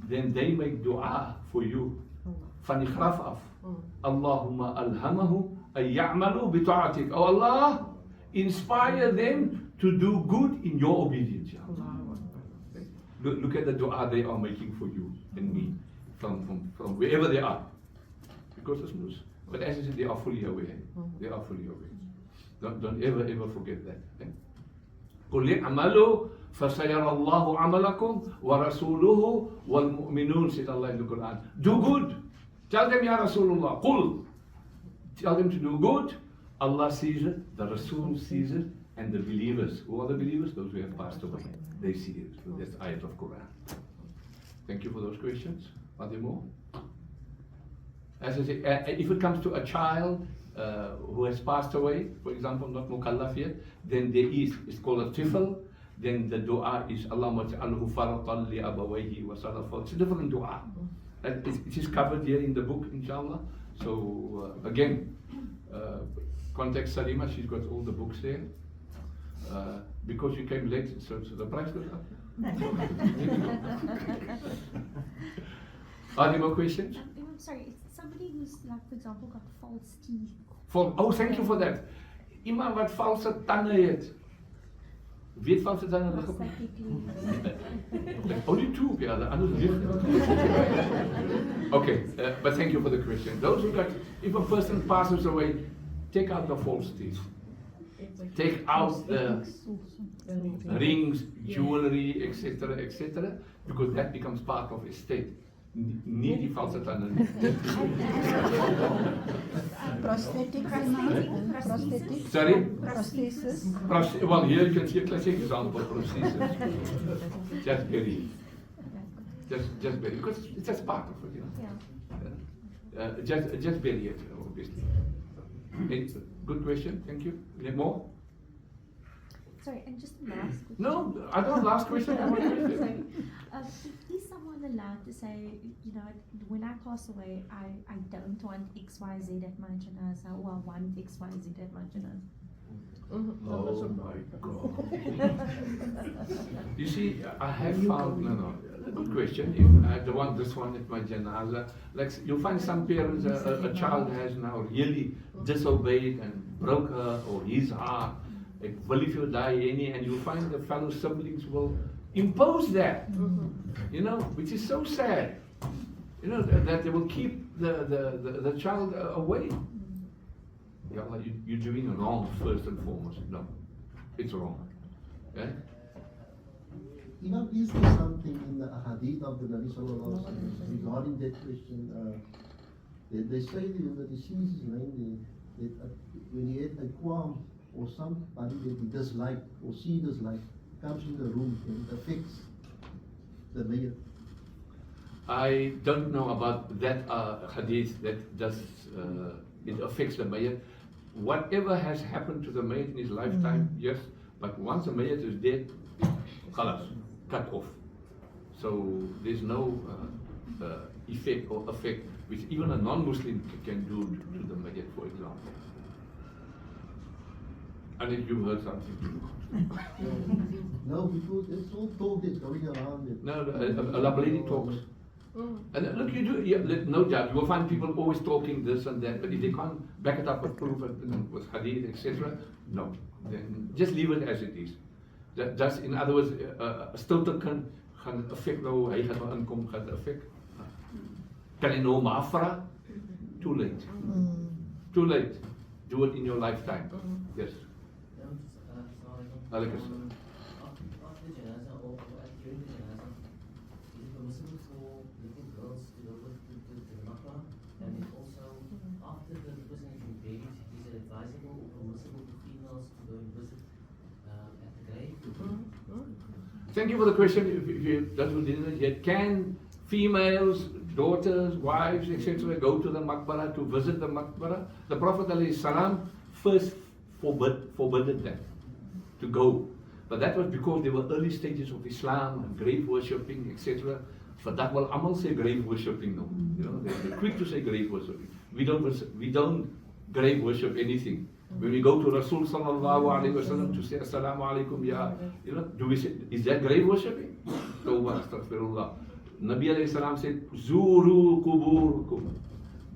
then they make dua for you. Van die graf af. Allahumma alhamahu ay ya'malu bi ta'atik. Oh Allah, inspire them to do good in your obedience. Look at the dua they are making for you and me, from wherever they are. Because it's Muslim. But as I said, they are fully aware. They are fully aware. Don't ever forget that. Okay? قُلْ اعْمَلُوا فَسَيَرَى اللَّهُ عَمَلَكُمْ وَرَسُولُهُ وَالْمُؤْمِنُونَ, said Allah in the Quran. Do good. Tell them, Ya Rasulullah, قُل. Tell them to do good. Allah sees it, the Rasul sees it, and the believers. Who are the believers? Those who have passed away. They see it. So that's ayat of Quran. Thank you for those questions. Are there more? As I say, if it comes to a child who has passed away, for example, not mukallaf yet, then there is, it's called a tifl. Then the dua is Allahumma ja'alhu faratan li abawayhi wa salafa. It's a different dua. And it is covered here in the book, inshallah. So again, contact Salima, she's got all the books there. Because you came late, so the price goes up. Are there more questions? I'm sorry, it's somebody who's, like, for example, got false teeth. Oh, thank you for that. Iemand wat valse tanden het. Wie het valse tanden heeft? Only two, yeah, the others different. Okay, but thank you for the question. Those who got, if a person passes away, take out the false teeth. Take out the rings, jewelry, etc., because that becomes part of estate. Niet die valse tanden. Prosthetic. Sorry? Prosthesis. Well, here you can see a classic example of prosthesis. Just bury it. Just bury it, because it's just part of it, you know. Just bury it, obviously. Good question, thank you. Any more? Sorry, and just the last question. No, I don't last question. I want question. Sorry. Is someone allowed to say, you know, when I pass away, I don't want XYZ at my janazah, or I want XYZ at my janazah? Oh my God. You see, I have found, good question. If I don't want this one at my janazah, like you'll find some parents, a child has now really disobeyed and broke her or his heart. Like, well, if you die, and you'll find the fellow siblings will impose that, you know, which is so sad. You know, that they will keep the child away. Ya Allah, you're doing wrong first and foremost. No, it's wrong. Okay? Imam, is there something in the hadith of the Nabi Sallallahu Alaihi Wasallam regarding that question? They say that the deceased is lying there, that when he had a qualm or somebody that he disliked or she disliked comes in the room and it affects the mayor. I don't know about that hadith that does it affects the mayyat. Whatever has happened to the mayyat in his lifetime, yes, but once the mayyat is dead, khalas, cut off. So there's no effect or effect which even a non-Muslim can do to the mayyat, for example. And if you heard something. No, because it's all talk that's going around it. No, a lady talks. And look, you do, yeah, no doubt, you will find people always talking this and that, but if they can't back it up with proof, with hadith, etc., no. Then just leave it as it is. Just, in other words, stilte kan gaan effect nou, hy gaan nou inkom, gaan effect. Kan jy nou maafra? Too late. Too late. Do it in your lifetime. Yes. After janazah or during the janazah, is it permissible for little girls to go to the maqbara? And then also, after the person has been buried, is it advisable or permissible for females to go and visit at the grave? Thank you for the question. If you that's what didn't yet, can females, daughters, wives, etc., go to the maqbara to visit the maqbara? The Prophet ﷺ first forbidden them to go, but that was because there were early stages of Islam and grave worshipping, etc. Vandaag will allemaal say grave worshipping now. You know, they're quick to say grave worshipping. We don't grave worship anything. When we go to Rasul sallallahu alaihi wasallam to say assalamu alaikum, ya, you know, do we say, is that grave worshipping? Tawbah, astaghfirullah. Nabi alayhi salam said, Zuru kuburkum,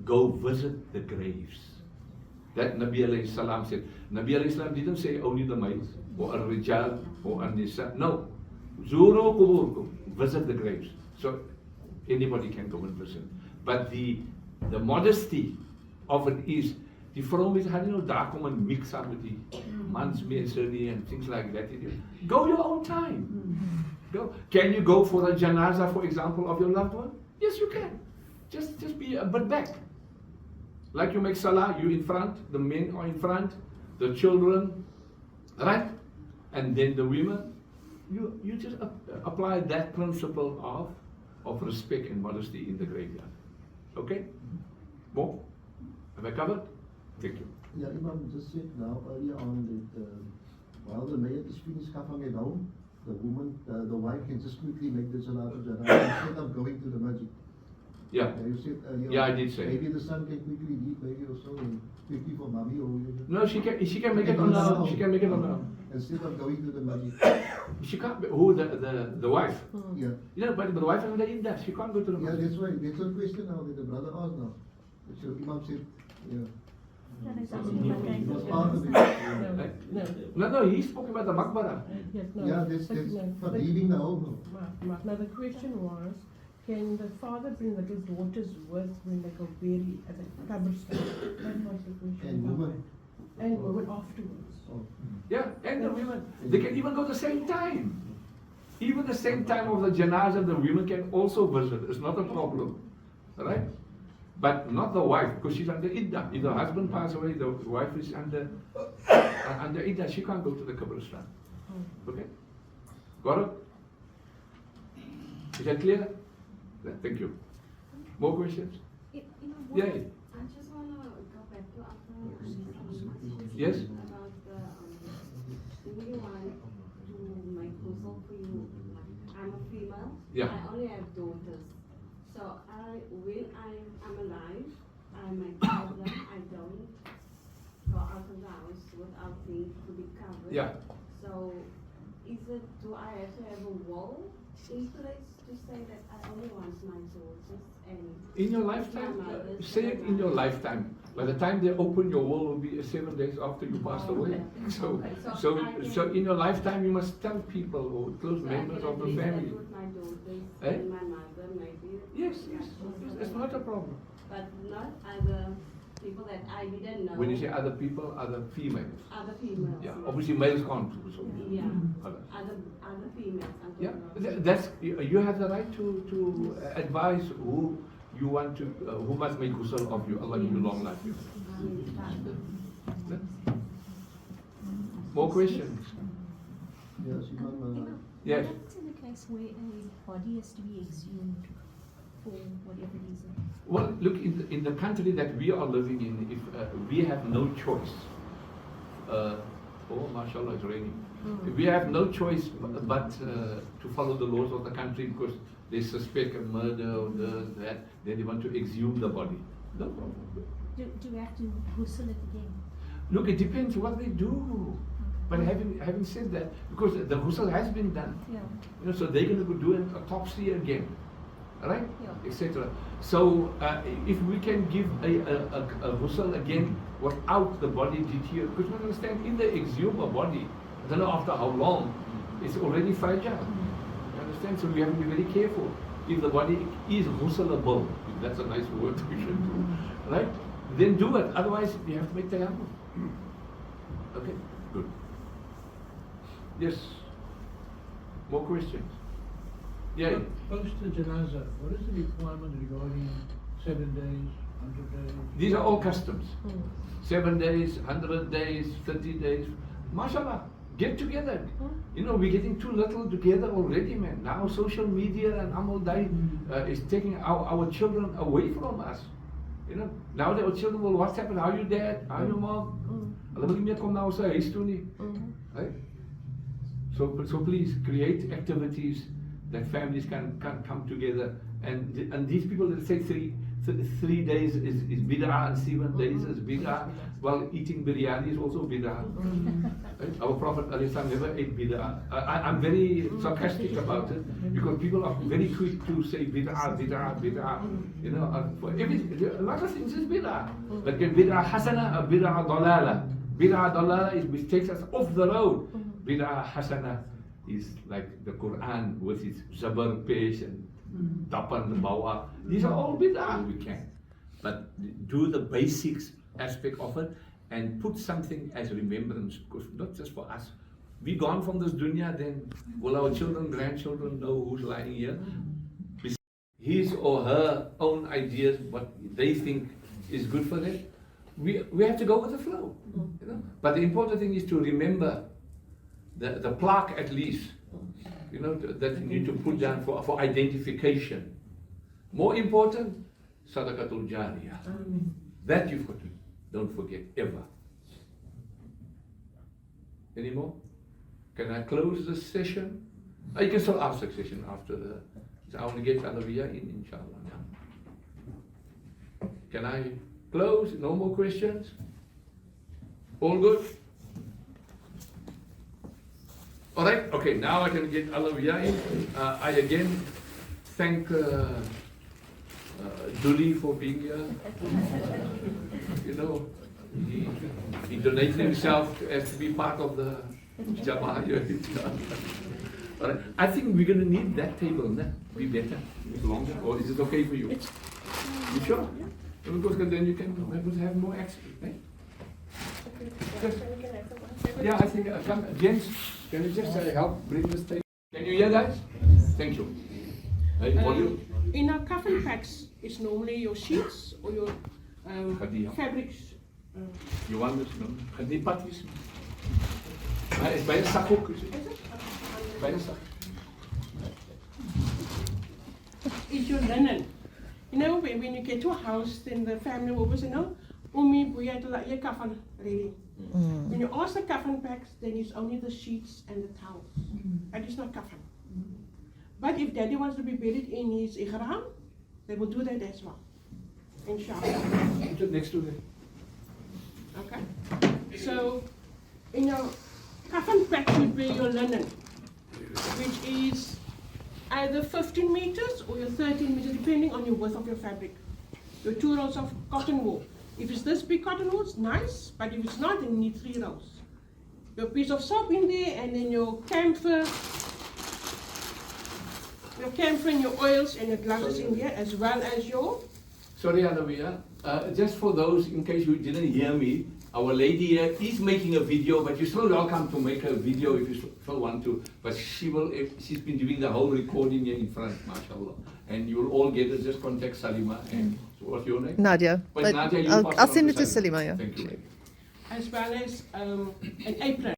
go visit the graves. That Nabi alayhi salam said. Nabi alayhi salam didn't say only the maids or al-rijal or al-nisa. No. Zuru kuburkum, visit the graves. So anybody can go and visit. But the modesty of it is Die vrouwen gaan niet daar komen mixen met die mansmensen and things like that. Go your own time. Go. Can you go for a janazah, for example, of your loved one? Yes, you can. Just be a bit back. Like you make salah, you in front, the men are in front, the children, right? And then the women. You just apply that principle of respect and modesty in the graveyard. Okay? More? Have I covered? Thank you. Yeah, Imam just said now earlier on that while the mayor is finished kafan at home, the woman, the wife can just quickly make the Salatul Janazah instead of going to the masjid. Yeah. You said earlier Yeah, on, I did say. maybe the son can quickly leave, maybe also quickly for mommy or No, she can make it on her own. She can make it on her own. instead of going to the masjid. She can't. Who the wife? Yeah. Yeah, but the wife is under iddah. She can't go to the Yeah, masjid. that's why. That's a question now that the brother asked now. So Imam said, yeah. That is asking about going It to was the part of it. No, no, he spoke about the maqbara. Yes, no. Yeah, that's for leaving the home. Now the question was, can the father bring his daughters with when they go bury at the qabristan? That was the question. And women. And women afterwards. Oh. Yeah, and the women. They can even go the same time. Even the same time of the janazah, the women can also visit. It's not a problem. Right? But not the wife, because she's under iddah. If the husband passes away, the wife is under iddah. She can't go to the qabristan. Okay? Got it? Is that clear? Yeah, thank you. More questions? Yeah. I just want to go back to after Yes? about the do you want to make ghusl for you? I'm a female. Yeah. I only have daughters. So when I'm alive, I make them. I don't go out of the house without being fully covered. Yeah. So do I have to have a wall in place to say that I only want my daughters and In your lifetime, my mothers say it in your lifetime. By the time they open your wall will be 7 days after you passed away. So in your lifetime you must tell people or close members of the family. With my daughters Eh? and my mother maybe. Yes, it's not a problem. But not other people that I didn't know. When you say other people, other females. Other females. Yeah, obviously males can't. So Yeah. others. Other females. I'm Yeah, talking about. that's you have the right to advise who you want to who must make ghusl of you. Allah give you long life. More questions? Yes, Imam. Yes. What happens in the case where a body has to be exhumed for whatever reason? Well, look, in the country that we are living in, if we have no choice, oh, mashallah, it's raining. We have no choice but to follow the laws of the country because they suspect a murder or this, that, then they want to exhume the body. No problem. Do we have to ghusl it again? Look, it depends what they do. But having said that, because the ghusl has been done, Yeah. so they're going to do an autopsy again, right? Yeah. Etc. So if we can give a ghusl again without the body deteriorate, because we understand in the exhumer body, I don't know after how long, it's already fragile. You understand? So we have to be very careful. If the body is ghuslable, if that's a nice word we should do, right? Then do it. Otherwise, you have to make tayammum. Okay, good. Yes. More questions? Yeah. Post the janazah, what is the requirement regarding 7 days, 100 days? These are all customs. 7 days, 100 days, 30 days. MashaAllah, get together. You know, we're getting too little together already, man. Now social media and Amal Dai is taking our children away from us. You know, now our children will WhatsApp and how you dad, how you mom. Hulle wil nie meer kom na ons huis toe nie. Right? So please create activities that families can come together, and these people that say three days is bid'ah and 7 days is bid'ah. Well, eating biryani is also bid'ah. Right? Our Prophet ﷺ never ate bid'ah. I'm very sarcastic about it because people are very quick to say bid'ah. You know, for a lot of things is bid'ah. But bid'ah hasana or bid'ah dalala. Bid'ah dalala is which takes us off the road. Bid'ah hasana is like the Quran with its zabar page and dapan the bawa. These are all bid'ah we can. But do the basics aspect of it and put something as remembrance, because not just for us. We gone from this dunya, then will our children, grandchildren know who's lying here? His or her own ideas, what they think is good for them. We have to go with the flow, you know. But the important thing is to remember the plaque at least, you know, that you need to put down for identification. More important, sadaqatul jariyah. That you've got to, don't forget, ever. Any more? Can I close this session? You can still ask the session after the, I want to get Alawayah in, inshallah. Yeah. Can I close? No more questions? All good? All right, okay, now I can get Alawayah in. I again thank Duli for being here. You know, he donated himself as to be part of the Jama'ah here. All right. I think we're going to need that table, no? Be better, longer, or is it okay for you? You sure? Yeah. Because then you can have more access, right? Yeah, I think, come, James, can you just help bring this table? Can you hear guys? Thank you. In our coffin packs, it's normally your sheets or your fabrics. You want this? No? Khadipatjes. Is bij een zak ook? Bij een zak. It's your linen. You know, when you get to a house, then the family will always say, no, Umi, we had to like your coffin ready. When you ask the coffin packs, then it's only the sheets and the towels. And it's not coffin. But if daddy wants to be buried in his ihram, they will do that as well. Inshallah. Put it next to them. Okay? So, in your coffin pack should be your linen, which is either 15 meters or your 13 meters, depending on your width of your fabric. Your 2 rolls of cotton wool. If it's this big cotton wool, it's nice, but if it's not, then you need 3 rolls. Your piece of soap in there, and then your camphor and your oils and your gloves in here, as well as your... Sorry, Alawayah. Just for those, in case you didn't hear me, our lady here is making a video, but you're still welcome to make a video if you still want to. But she's been doing the whole recording here in front, mashallah. And you'll all get it, just contact Salima. And so what's your name? Nadia. But Nadia, I'll send it to Salima, yeah. Thank you. As well as an apron.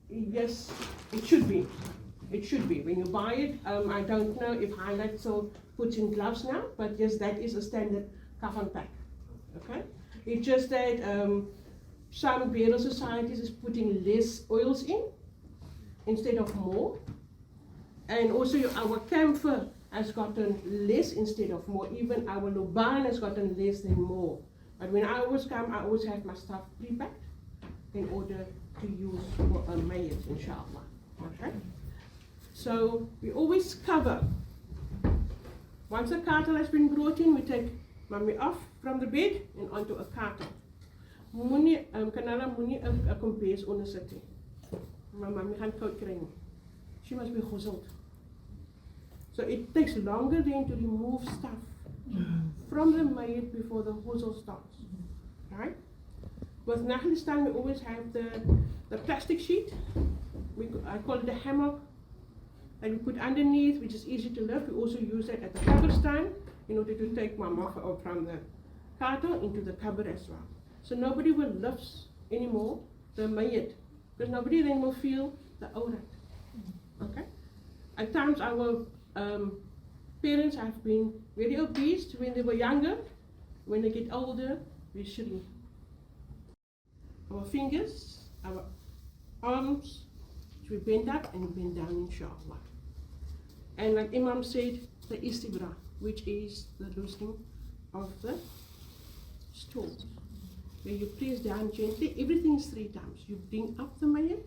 Yes, it should be. It should be. When you buy it, I don't know if Highlight still puts in gloves now, but yes, that is a standard coffin pack. Okay? It's just that some burial societies is putting less oils in instead of more. And also our camphor has gotten less instead of more. Even our luban has gotten less than more. But when I always come, I always have my stuff pre-packed in order to use for a mayyit, inshallah. Okay? So we always cover. Once a cartel has been brought in, we take mommy off from the bed and onto a cartel. Moenie kanala moenie 'n kombuis onder sit nie. Maar mommy gaan koud kry nie. She must be ghusl. So it takes longer then to remove stuff from the mayyit before the ghusl starts. Right? With Nahklistan, we always have the plastic sheet. I call it a hammock. And we put underneath, which is easy to lift. We also use that at the Kabristan in order to take mama from the cartel into the cupboard as well. So nobody will lift anymore the mayyit, because nobody then will feel the awrat. Okay? At times our parents have been very obese when they were younger. When they get older, we shrink. Our fingers, our arms, we bend up and bend down, inshallah. And like Imam said, the istibra, which is the loosening of the stool. When you press down gently, everything is 3 times. You bring up the mayyit,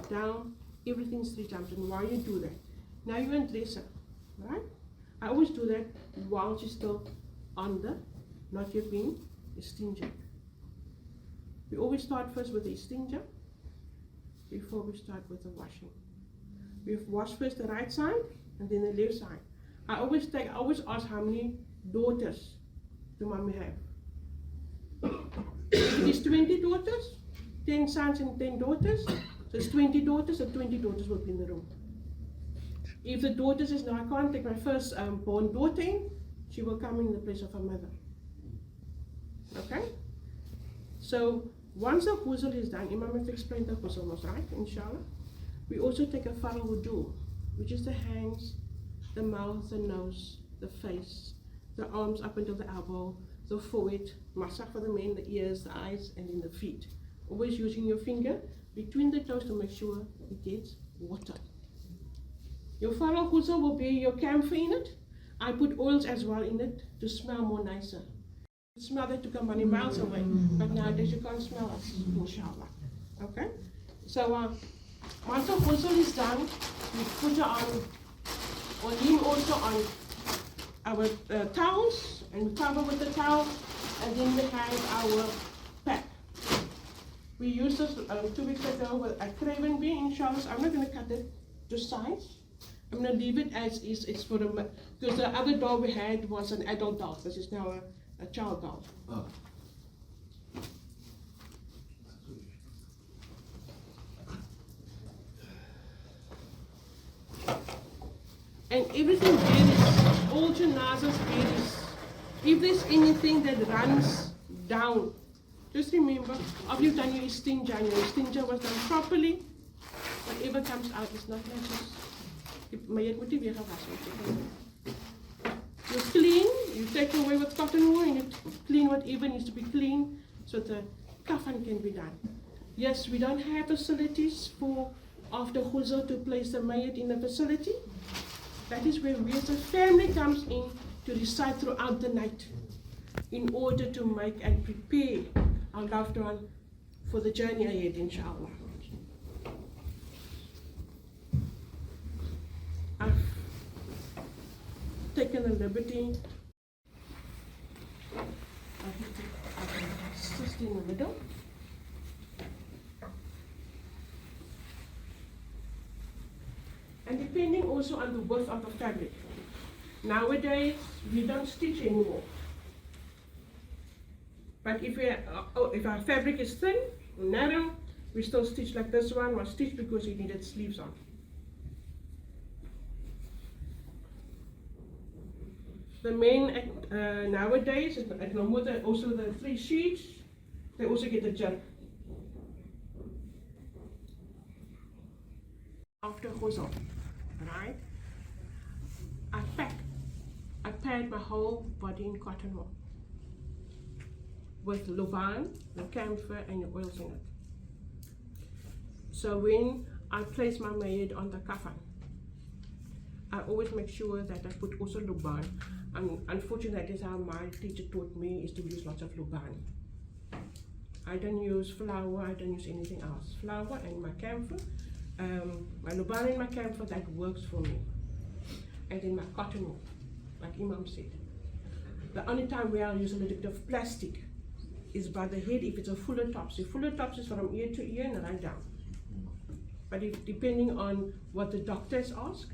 down, everything is 3 times. And while you do that, now you undress her, right? I always do that while she's still on the, not yet being extinguished. We always start first with the extinguisher before we start with the washing. We wash first the right side and then the left side. I always ask how many daughters do mommy have. If it is 20 daughters, 10 sons and 10 daughters, so it's 20 daughters, so 20 daughters will be in the room. If the daughters is, no, I can't take my first born daughter in, she will come in the place of her mother. Okay? So once the ghusl is done, Imam has explained the ghusl was right, inshallah. We also take a farah wudu, which is the hands, the mouth, the nose, the face, the arms up until the elbow, the forehead, massage for the men, the ears, the eyes, and then the feet. Always using your finger between the toes to make sure it gets water. Your farah ghusl will be your camphor in it. I put oils as well in it to smell more nicer. Smell that Toekamani miles away, but nowadays you can't smell us, inshallah. Okay? So once the ghusl is done, we put her on, or him also on our towels, and we cover with the towel, and then we have our pack. We used this 2 weeks ago with a craven bee, inshallah. So I'm not going to cut it to size. I'm going to leave it as is. It's for the, because the other doll we had was an adult doll. This is now a child doll. Oh. And everything varies, all janazahs varies. If there's anything that runs down, just remember, after you've done your istinja, and your istinja was done properly, whatever comes out is not natural. You clean, you take away with cotton wool, and you clean whatever needs to be clean so the kafan can be done. Yes, we don't have facilities for after ghusl to place the mayyit in the facility. That is where we as a family comes in to recite throughout the night in order to make and prepare our loved one for the journey ahead, inshallah. I've taken the liberty. I've just in the middle. And depending also on the width of the fabric. Nowadays, we don't stitch anymore. But if our fabric is thin, narrow, we still stitch like this one was stitched because it needed sleeves on. The men nowadays, at no more than also the 3 sheets, they also get a jerk. After ghusl, right? I pad my whole body in cotton wool with luban, the camphor, and the oils in it. So when I place my mayyit on the kafan, I always make sure that I put also luban. And unfortunately, that is how my teacher taught me, is to use lots of luban. I don't use flour, I don't use anything else. Flour and my camphor, my luban and my camphor, that works for me. And then my cotton wool, like Imam said. The only time where I'll use a little bit of plastic is by the head if it's a fuller topsy. Fuller topsy is from ear to ear and right down. But depending on what the doctors ask,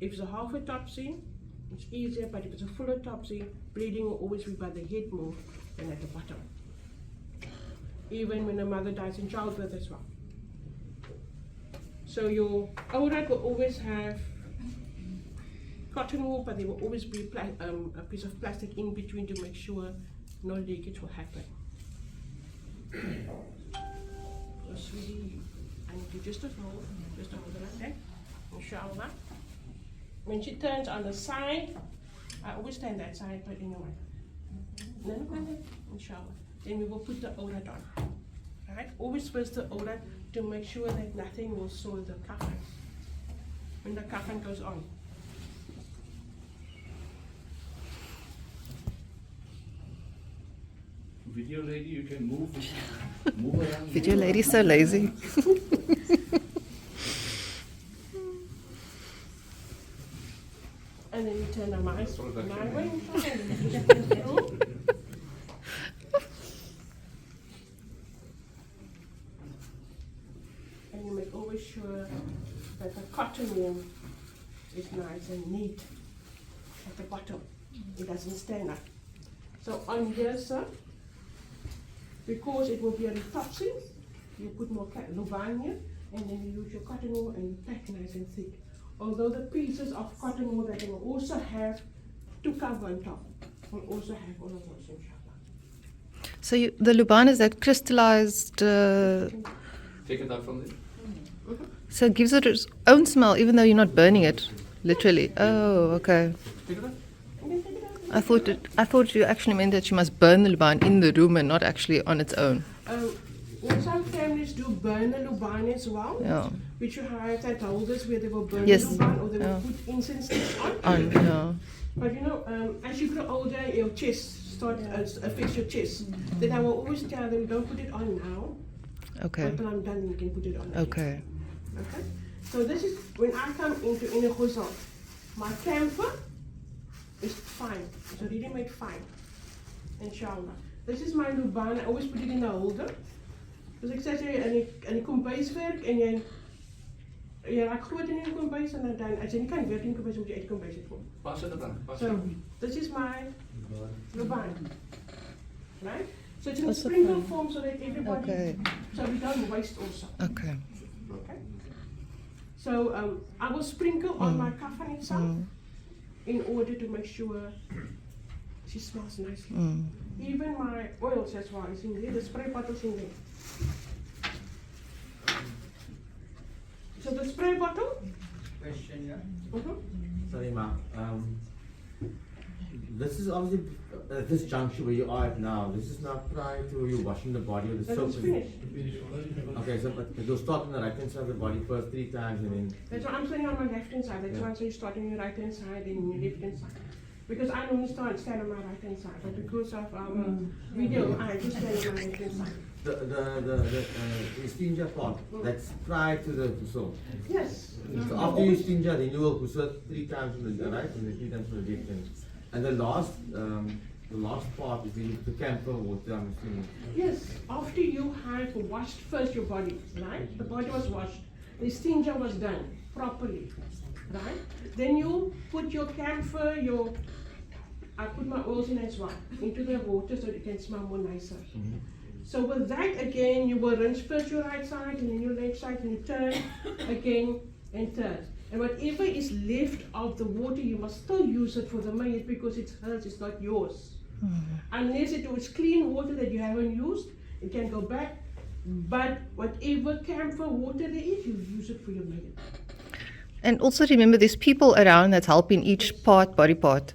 if it's a half a topsy, it's easier, but if it's a fuller topsy, bleeding will always be by the head more than at the bottom. Even when a mother dies in childbirth as well. So your awrat will always have cotton wool, but there will always be a piece of plastic in between to make sure no leakage will happen. So sweetie, I need you just to hold it like that, inshallah. When she turns on the side, I always stand that side, but anyway. No, inshallah. Then we will put the awrat on. Alright? Always first the awrat to make sure that nothing will soil the kafan when the kafan goes on. Video lady, you can move around. Video lady so lazy. And then you turn the mic my way. And you make always sure that the cotton wool is nice and neat at the bottom. It doesn't stand up. So on here, sir, because it will be a retoxing. You put more luban here, and then you use your cotton wool and you pack nice and thick. Although the pieces of cotton wool that will also have Toekamani on top, will also have all of those, inshallah. So the luban is that crystallized, Take it out from there. so it gives it its own smell even though you're not burning it, literally. Oh, okay. Take it out. I thought you actually meant that you must burn the luban in the room and not actually on its own. Some families do burn the luban as well, Yeah. which you have at holders where they will burn Yes. the luban or they will Yeah. put incense sticks on. Yeah. But you know, as you grow older, your chest start affects your chest. Then I will always tell them, don't put it on now. Okay. Until I'm done, you can put it on. again. Okay. Okay. So this is when I come into a ghusl. My camphor is fine. It's already made fine. Inshallah. This is my luban. I always put it in a holder. Dus ik zeg je, en ik kom bijswerk en je raakt groot in je kombuis en dan als je niet kan werken in je kombuis, moet je uit je kombuis komen. Pass it around. Pass So, this is my luban. Right? So it's in a sprinkle form so that everybody, so we don't waste also. Okay. Okay? So I will sprinkle on my kafan itself in order to make sure she smells nicely. Even my oils as well is in there, the spray bottle's in there. So the spray bottle. Question, yeah. Sorry, Ma. This is obviously at this juncture where you are at now. This is not prior to you washing the body or the soap. It's finished. Okay, so but you'll start on the right hand side of the body first 3 times and then. That's why I'm standing on my left hand side. That's why I say you start on your right hand side and your left hand side. Because I normally stand on my right hand side, but because of our video, I just stand on my left hand side. The istinja part, that's prior to the ghusl. Yes. So after you istinja, then you will ghusl 3 times on the right and then 3 times on the left hand. And the last part is the camphor water, I'm assuming. Yes, after you have washed first your body, right? The body was washed, the istinja was done properly, right? Then you put your camphor, I put my oils in as well, into the water so it can smell more nicer. So with that again, you will rinse first your right side and then your left side and you turn again and turn. And whatever is left of the water, you must still use it for the mayyit because it's hers, it's not yours. Unless it was clean water that you haven't used, it can go back. But whatever camphor water there is, you use it for your mayyit. And also remember, there's people around that's helping each body part.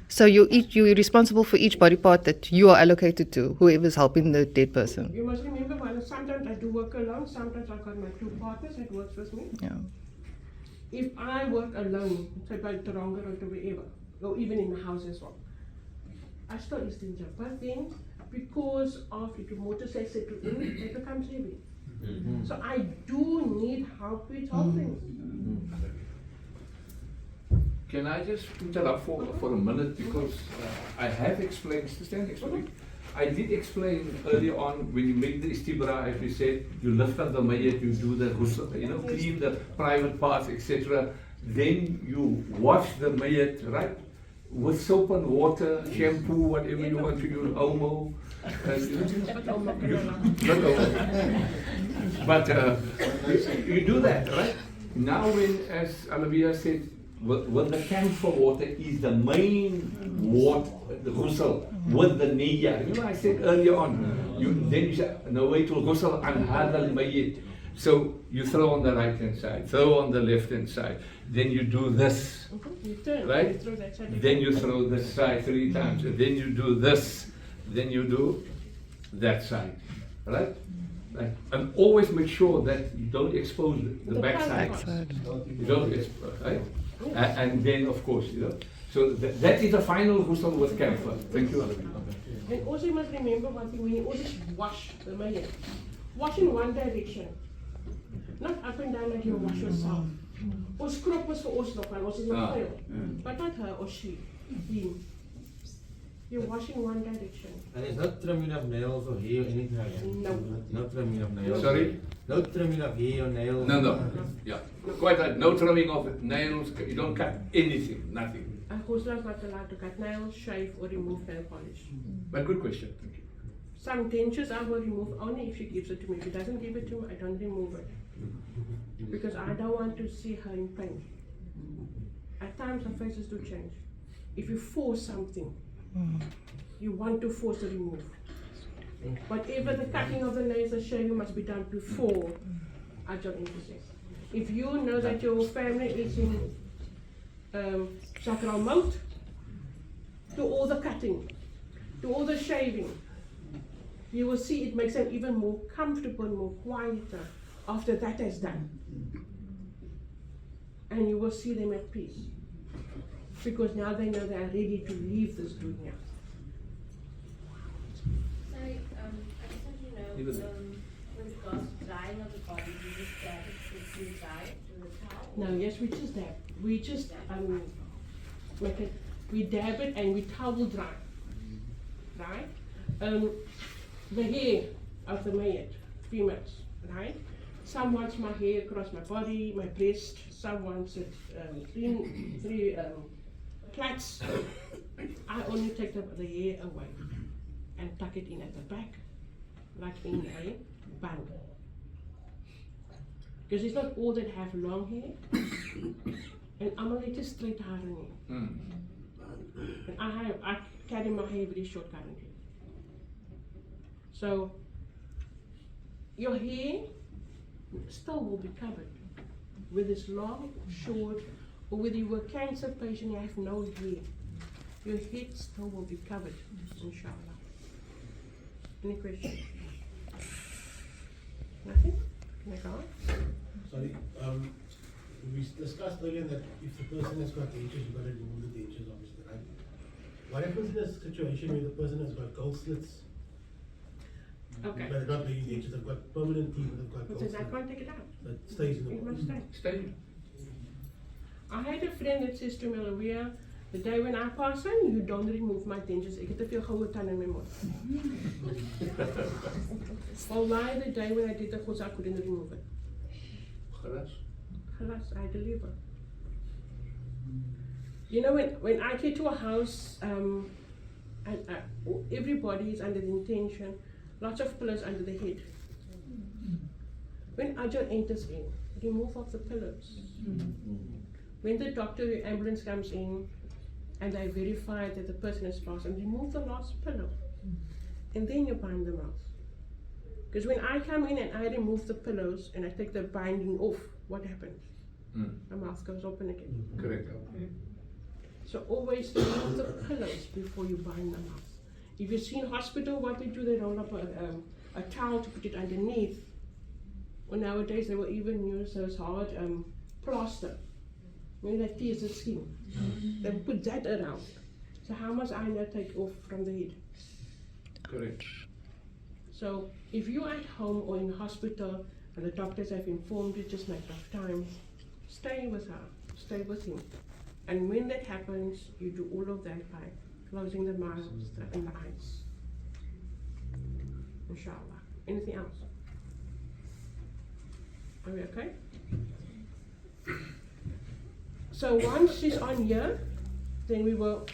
So you're responsible for each body part that you are allocated to, whoever's helping the dead person. You must remember, sometimes I do work alone, sometimes I've got my 2 partners that works with me. Yeah. If I work alone, say by Toronga or wherever, or even in the house as well, I still istinja. But then, because of the motorcycle settling, it becomes heavy. So I do need help with helping. Can I just interrupt for a minute because I have explained, stand next to me. I did explain earlier on when you make the istibra, as we said, you lift up the mayyit, you do the ghusl, clean the private parts, etc. Then you wash the mayyit, right? With soap and water, shampoo, whatever you want to use, Omo. But you do that, right? Now when, as Alawayah said, when the camphor water is the main water, the ghusl, with the niyyah. Remember I said earlier on, then you say, nawaitul ghusl an hadha al-mayyit. So you throw on the right hand side, throw on the left hand side, then you do this, right? Then you throw this side 3 times, and then you do this, then you do that side, right? And always make sure that you don't expose the back side. You don't expose, right? And then, of course, so that is the final ghusl with camphor. Thank you, Alawayah. And also you must remember one thing, when you always wash the mayyit, wash in one direction. Not up and down like you wash yourself. Ons krop is vir ons nog, want ons is nog vuil. But not her or she, him. You wash in one direction. And there's no trimming of nails or hair or anything like that? No. No trimming of nails? Sorry? No trimming of hair or nails? No. Yeah, quite right. No trimming of nails. You don't cut anything, nothing. And Ghusl is not allowed to cut nails, shave or remove nail polish. But good question. Thank you. Some dentures I will remove only if she gives it to me. If she doesn't give it to me, I don't remove it. Because I don't want to see her in pain. At times her faces do change. If you force something, you want to force a remove. Whatever the cutting of the laser shaving must be done before ajal intersex. If you know that your family is in Sakral Mount, do all the cutting, do all the shaving. You will see it makes them even more comfortable, more quieter after that is done. And you will see them at peace. Because now they know they are ready to leave this dunya. Sorry, I just want to know, with regards to drying of the body, you just dab it, you dry it with a towel? No, yes, we just dab. We just make it, we dab it and we towel dry. Right? The hair of the maid, females, right? Some wants my hair across my body, my breast, some wants it three plaits. I only take the hair away and tuck it in at the back, like in a bun. Because it's not all that have long hair, and I'm a little straight hair in here. And I carry my hair very short currently. So your hair still will be covered, whether it's long, short, or whether you were a cancer patient, you have no hair. Your head still will be covered, inshallah. Any questions? Nothing? Can I go on? Sorry, we discussed earlier that if the person has got dentures, you've got to remove the dentures, obviously, right? What happens in a situation where the person has got gold slits? Okay. But they're not really dentures, they've got permanent teeth, they've got gold So I slits. can't take it out. That stays in the It body. must stay. Stay. I had a friend that says to me, Alawayah, the day when I pass on, you don't remove my dentures. Ek het te veel goue tande in my mond. Wallahi, the day when I did the Quds, I couldn't remove it. Khalas, I deliver. You know, when I get to a house, and everybody is under the intention, lots of pillows under the head. When Ajal enters in, remove off the pillows. When the doctor or ambulance comes in and they verify that the person has passed, and remove the last pillow. And then you bind the mouth. Because when I come in and I remove the pillows and I take the binding off, what happens? The mouth goes open again. Correct. So always remove the pillows before you bind the mouth. If you see in hospital what they do, they roll up a towel to put it underneath. Or nowadays they will even use those hard plaster. When they tease the skin, they will put that around. So how much I now take off from the head? Correct. So if you're at home or in hospital and the doctors have informed you, just matter of time, stay with her, stay with him. And when that happens, you do all of that by closing the mouth and the eyes. Inshallah. Anything else? Are we okay? So once she's on here, then we will,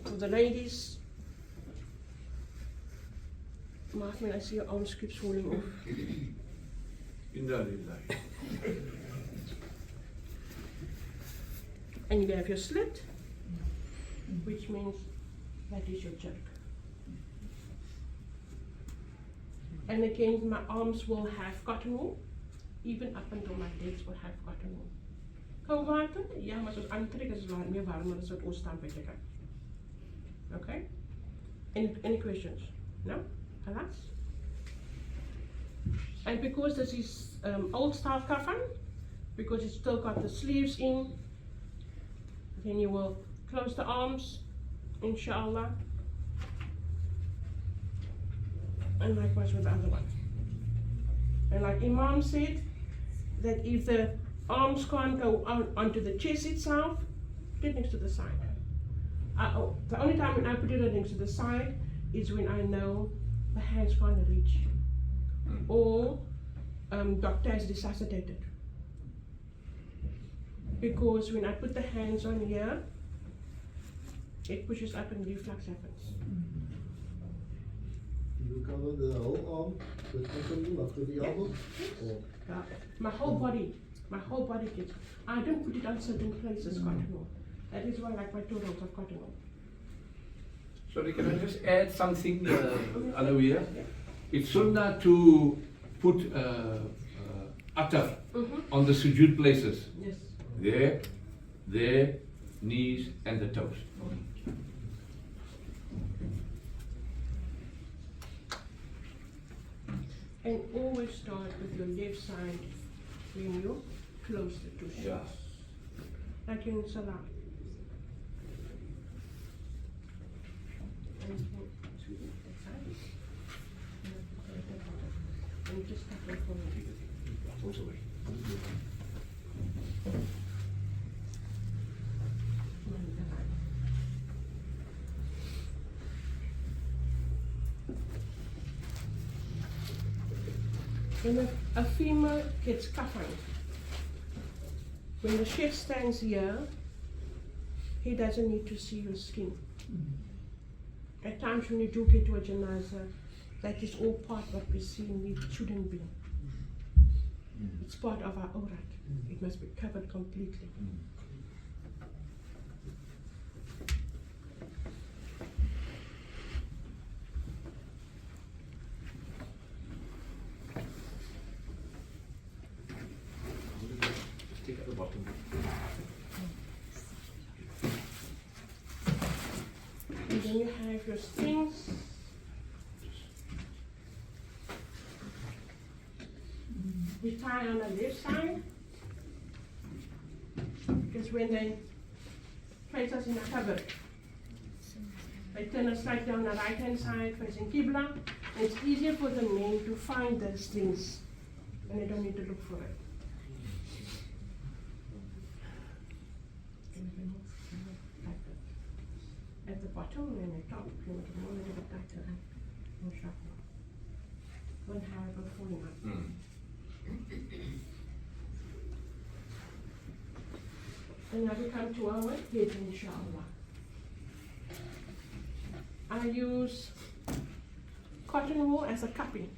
for the ladies, Mark, I see your own scripts falling off. And you have your slit, which means that is your jerk. And again, my arms will have cotton wool, even up until my legs will have cotton wool. Koud water? Ja, maar zoals aantrekken is waar meer warm, maar dat is wat ons staan bij trekken. Okay? Any questions? No? Halas? And because this is old style kafan, because it's still got the sleeves in, then you will close the arms, inshallah. And likewise with the other one. And like Imam said, that if the arms can't go onto the chest itself, put it next to the side. The only time when I put it next to the side is when I know the hands can't reach. Or doctor has resuscitated. Because when I put the hands on here, it pushes up and reflux happens. you cover the whole arm with cotton wool up to the elbow? Or My whole body gets. I don't put it on certain places, cotton wool. That is why I like my 2 rolls of cotton wool. Sorry, can I just add something, Alawayah? It's sunnah to put atar on the sujood places. Yes. There, knees and the toes. And always start with your left side when you close the 2 shoes. Yeah. Like in Salah. And you just cut it for me. When a female gets kafan, when the sheikh stands here, he doesn't need to see your skin. At times when you do get to a janazah, that is all part what we see and it shouldn't be. It's part of our aurat. It must be covered completely. Stick at the bottom. And then you have your strings. We tie on the left side, because when they place us in a cupboard, they turn us slightly on the right hand side facing Qibla, and it's easier for the men to find the strings, and they don't need to look for it. At the bottom and the top, you want to go a little bit tighter and sharpen. One hair before you up. And now we come to our head, inshallah. I use cotton wool as a cupping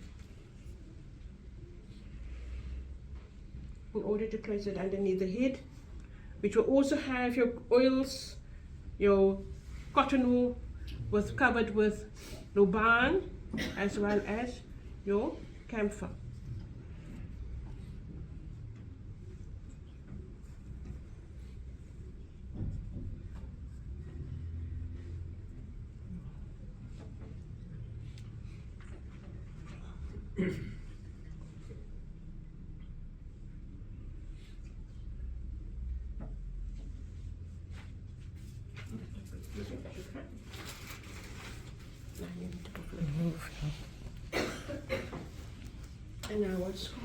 in order to place it underneath the head, which will also have your oils, your cotton wool covered with luban as well as your camphor. And now a scarf.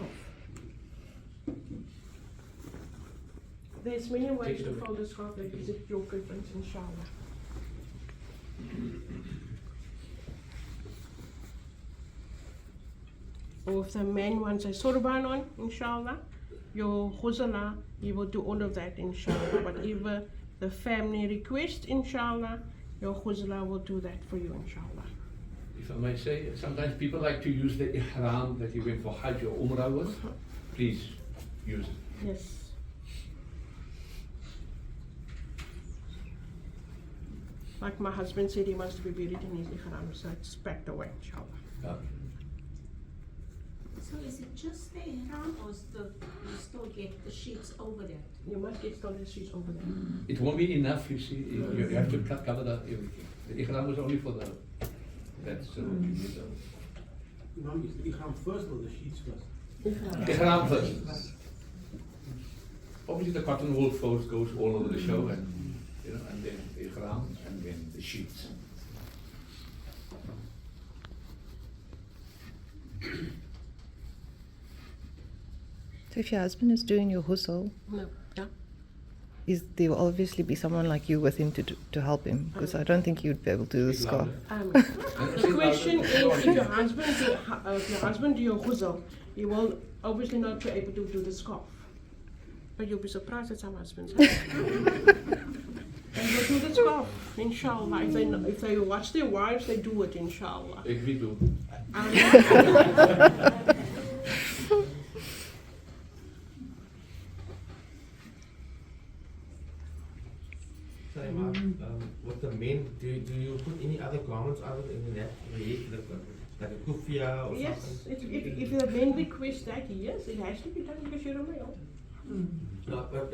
There's many ways to fold a scarf, ladies, it's your preference, inshallah. Or if the man wants a sorban on, inshallah, your Ghusl, you will do all of that, inshallah. Whatever the family requests, inshallah, your Ghusl will do that for you, inshallah. If I may say, sometimes people like to use the ihram that you went for Hajj or Umrah with. Please use it. Yes. Like my husband said, he wants to be buried in his ihram, so it's packed away, inshallah. So is it just the ihram or you still get the sheets over that? You must get still the sheets over there. It won't be enough, you see. You have to cover everything. The ihram is only for the. That's you need the. Imam, is the ihram first or the sheets first? Ihram first. Obviously, the cotton wool folds goes all over the show, and and then the ihram, and then the sheets. So if your husband is doing your ghusl, there will obviously be someone like you with him to help him, because I don't think you'd be able to do the scarf. The question is, if your husband do your ghusl, you will obviously not be able to do the scarf. But you'll be surprised at some husbands. And we'll do the well, inshallah. If they watch their wives, they do it, inshallah. If we do. Sorry, Imam, with the men, do you put any other garments other than that? Like a kufiya or Yes, something? if the men request that, yes, it has to be done because you're a male. No, but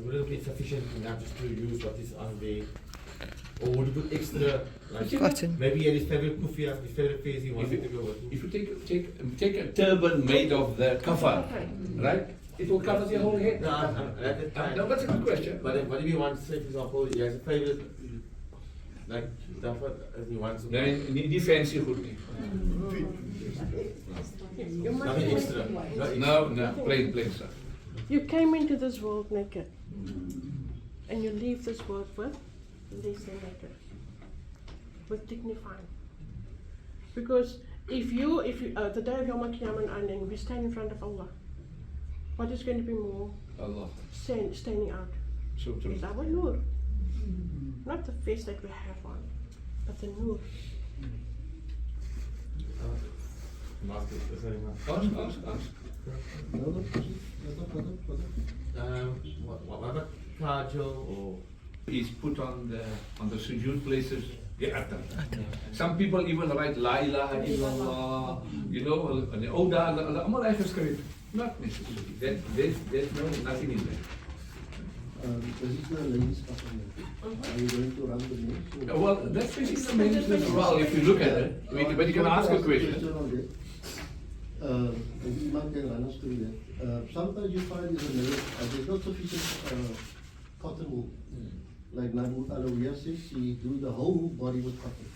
would it be sufficient enough just to use what is on there? Or would you put extra, like Cotton. maybe he had his favorite kufiya, his favorite face he wanted to go with? If you take a turban made of the kafan, right? It will cover the whole head. No, that's a good question. But what if he wants, say for example, he has a favorite, like stuff as he wants to Nee, die fancy goed niet. Nothing extra. No, plain stuff. You came into this world naked, and you leave this world with less than naked, with dignified. Because if you the day of Yom Kippur and we stand in front of Allah, what is going to be more Allah. standing out? So true. Is our nur, not the face that we have on, but the nur. Ask. What about kajal or? Is put on the sujood places. Yeah, some people even write La ilaha illallah, you know, and oh, allemaal uitgeschreven. Not necessary. There's nothing in there. This is the ladies' Kafan. Are you going to run the news? Well, that's basically the men's as well, if you look at it. But you can ask a question. Maybe Imam can run us through that. Sometimes you find there's not sufficient cotton wool. Like Alawayah says, she do the whole body with cotton.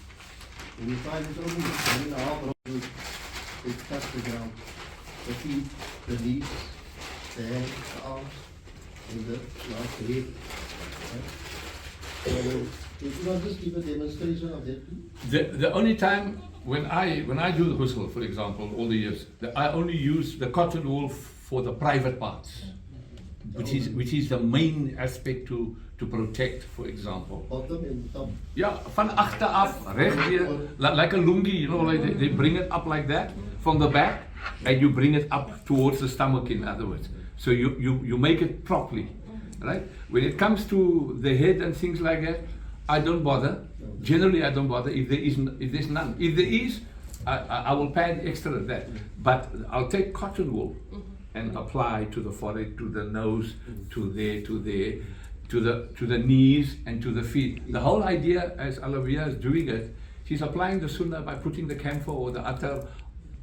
When you find it's only 1.5 rounds, it touch the ground. The feet, the knees, the hands, the arms, and the last head. Right? So, if you want to just give a demonstration of that. The only time when I do the ghusl, for example, all the years, I only use the cotton wool for the private parts, which is the main aspect to protect, for example. Bottom and top. Yeah, van achteraf, recht weer, like a lungi, you know, like they bring it up like that from the back, and you bring it up towards the stomach, in other words. So you make it properly, right? When it comes to the head and things like that, I don't bother. Generally, I don't bother if there's none. If there is, I will pad extra of that. But I'll take cotton wool and apply to the forehead, to the nose, to there, to the knees and to the feet. The whole idea, as Alawayah is doing it, she's applying the sunnah by putting the camphor or the attar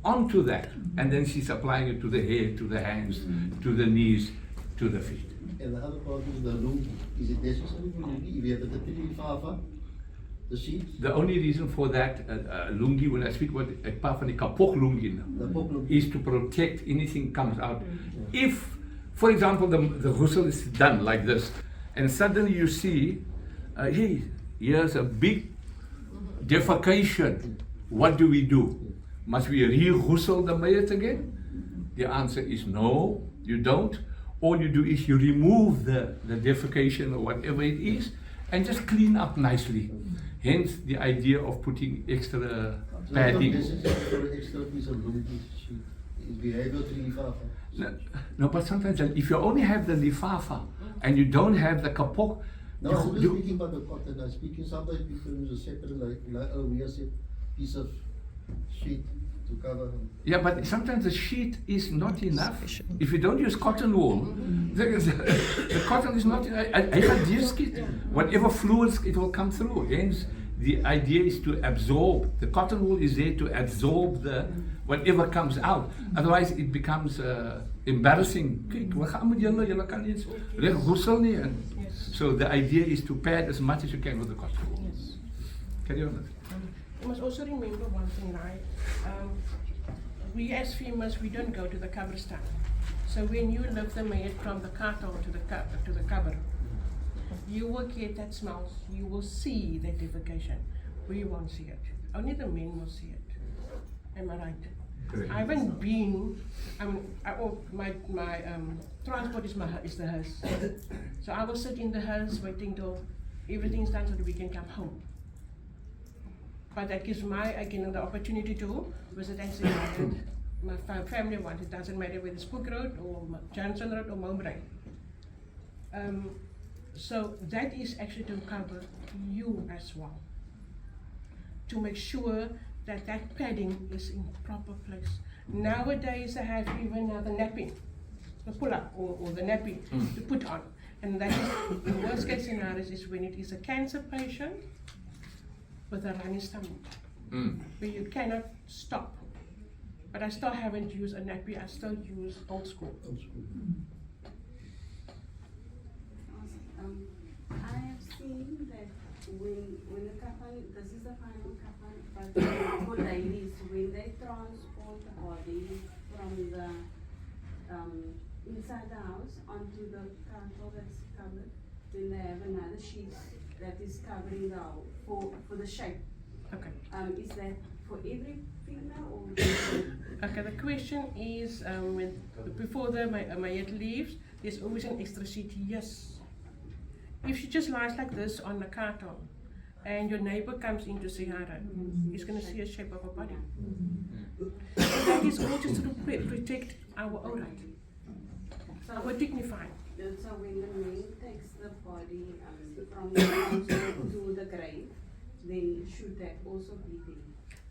onto that, and then she's applying it to the head, to the hands, to the knees, to the feet. And the other part is the lungi. Is it necessary for lungi? If you have the lifafa, the sheets? The only reason for that lungi, when I speak about a part van die kapok lungi, is to protect anything comes out. If, for example, the ghusl is done like this, and suddenly you see, hey, here's a big defecation. What do we do? Must we re-ghusl the mayat again? The answer is no, you don't. All you do is you remove the defecation or whatever it is and just clean up nicely. Hence the idea of putting extra padding. Extra piece of lungi sheet. If you have the lifafa. No, but sometimes if you only have the lifafa and you don't have the kapok. No, I'm not speaking about the cotton. I'm speaking sometimes people use a separate, like we have a piece of sheet to cover them. Yeah, but sometimes the sheet is not enough. If you don't use cotton wool, the cotton is not enough. Whatever fluids, it will come through. Hence, the idea is to absorb. The cotton wool is there to absorb the whatever comes out. Otherwise, it becomes embarrassing. So the idea is to pad as much as you can with the cotton wool. Carry on. You must also remember one thing, right? We as females, we don't go to the kabristan. So when you lift the mayat from the kata to the kabr, you will get that smell. You will see that defecation. We won't see it. Only the men will see it. Am I right? Correct. I haven't been. My transport is the hearse. So I will sit in the hearse waiting till everything is done so that we can come home. But that gives again the opportunity to visit and say that my family wants. It doesn't matter whether it's Spook Road or Johnson Road or Mowbray. So that is actually to cover you as well, to make sure that that padding is in proper place. Nowadays they have even the napping, the pull-up or the napping to put on. And that is, the worst case scenario is when it is a cancer patient with a runny stomach, where you cannot stop. But I still haven't used a nappy, I still use old school. I have seen that when the Kafan, this is the final Kafan, but for ladies, when they transport the body from the inside the house onto the carpet that's covered, then they have another sheet that is covering the whole for the shape. Okay. Is that for every female or? Okay, the question is when before the Mayat leaves, there's always an extra sheet. Yes. If she just lies like this on the carton, and your neighbor comes in to see her, he's going to see a shape of her body. So that is all just to protect our aura, our dignified. So when the man takes the body from the house to the grave, then should that also be there?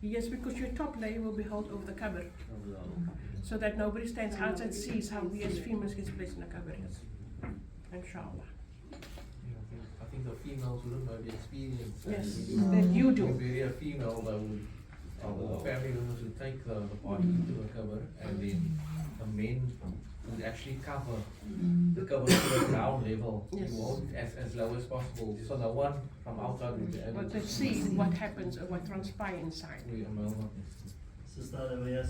Yes, because your top layer will be held over the cupboard, so that nobody stands outside and sees how we as females get placed in the cupboard. Yes. Inshallah. I think the females wouldn't know the experience. Yes, that you do. If you're a female, they would, the family members would take the body into the cupboard, and then the men would actually cover the cupboard to the ground level. Yes. You hold it as low as possible, so no one from outside would be able But to to see what happens or what transpires inside. Sister Alawayah,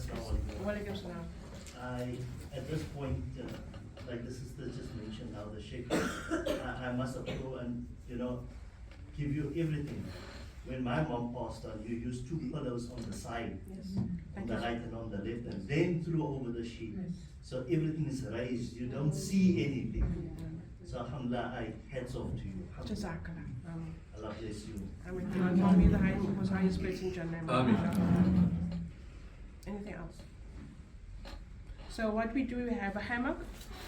Walaikum salam. At this point, like the sister just mentioned now, the shape, I must go and, give you everything. When my mom passed on, you used 2 pillows on the side, Yes. on the right and on the left, and then threw over the sheet. So everything is raised, you don't see anything. So alhamdulillah, hats off to you. Jazakallah. Allah bless you. I mean, God be the highest place in Jannah. Anything else? So what we do, we have a hammock.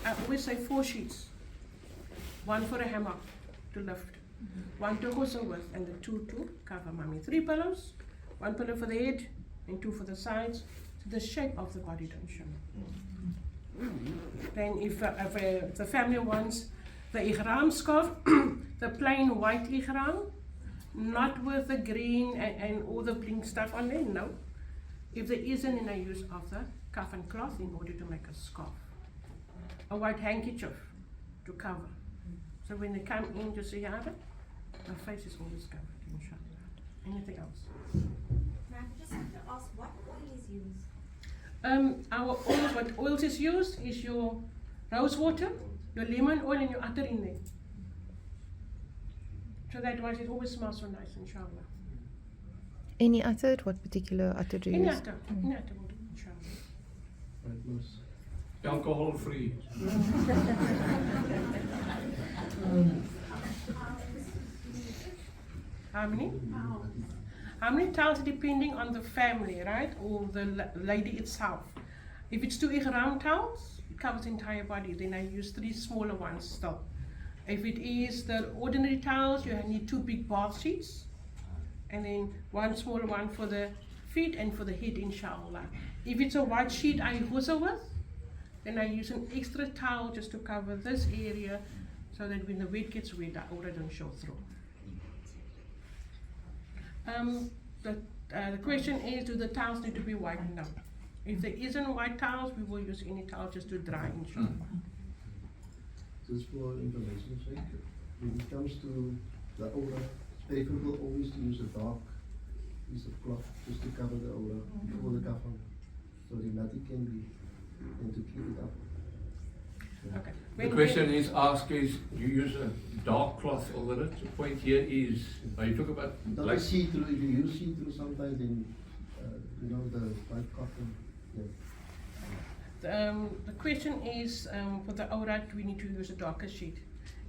I always say 4 sheets. 1 for a hammock to lift, 1 to ghusl with, and the 2 to cover mommy. 3 pillows, 1 pillow for the head, and 2 for the sides, to the shape of the body don't show. Then if the family wants the ihram scarf, the plain white ihram, not with the green and all the bling stuff on there, no. If there isn't, then I use of the kafan cloth in order to make a scarf. A white handkerchief to cover. So when they come in to see her, her face is always covered, inshallah. Anything else? Now, I just have to ask, what oil is used? Our oils, what oils is used is your rose water, your lemon oil, and your attar in there. So that why it always smells so nice, inshallah. Any attar? What particular attar do you Any use? attar will do, inshallah. Alcohol free. How many? How many towels depending on the family, right? Or the lady itself. If it's 2 ihram towels, it covers the entire body. Then I use 3 smaller ones still. If it is the ordinary towels, you need 2 big bath sheets. And then 1 smaller one for the feet and for the head, inshallah. If it's a white sheet I ghusl with, then I use an extra towel just to cover this area, so that when the wet gets wet, the aura don't show through. The question is, do the towels need to be white? No. If there isn't white towels, we will use any towel just to dry, inshallah. Just for information's sake, when it comes to the aura, it's preferable always to use a dark piece of cloth just to cover the aura before the kafan, so that nothing can be, and to keep it up. Okay. The question is asked is, you use a dark cloth over it? The point here is, you talk about Not like a see-through, if you use see-through sometimes, then, the white cotton, yeah. The question is, for the aurat, we need to use a darker sheet.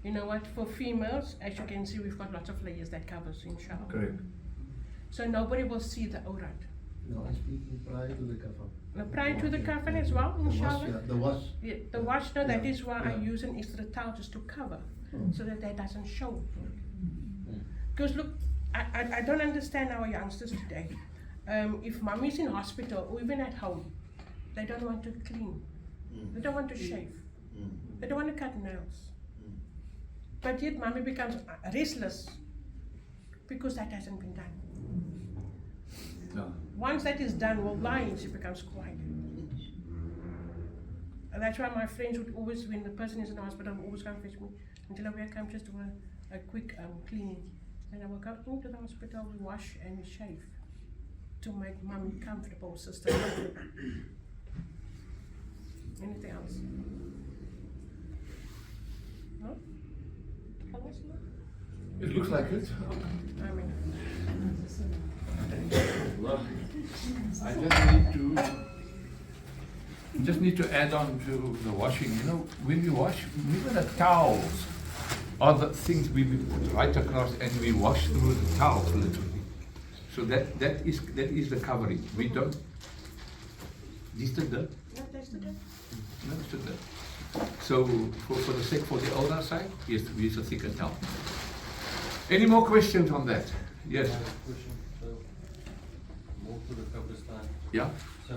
You know what, for females, as you can see, we've got lots of layers that covers, inshallah. Correct. So nobody will see the awrat. No, I'm speaking prior to the kafan. Now, prior to the kafan as well, The wash, inshallah. yeah, the wash. Yeah, the wash, no, that Yeah, is why I yeah. use an extra towel just to cover, Mm. so that doesn't show. Because look, I don't understand our youngsters today. If mommy's in hospital or even at home, they don't want to clean. They don't want to shave. They don't want to cut nails. But yet mommy becomes restless because that hasn't been done. No. Once that is done, wallahi, she becomes quiet. And that's why my friends would always, when the person is in the hospital, would always come fetch me until I will come just do a quick cleaning. And I will go into the hospital, we wash and we shave to make mommy comfortable, sister. Anything else? No? Others, no? It looks like it. I mean, Well, I just need to add on to the washing. You know, when we wash, even the towels are the things we put right across and we wash through the towels literally. So that is the covering. We don't. This the dirt? no, that's the difference. No, it's the dirt. So for the sake for the older side, yes, we use a thicker towel. Any more questions on that? Yes. I have a question. So, more to the Gatesville. Yeah. So,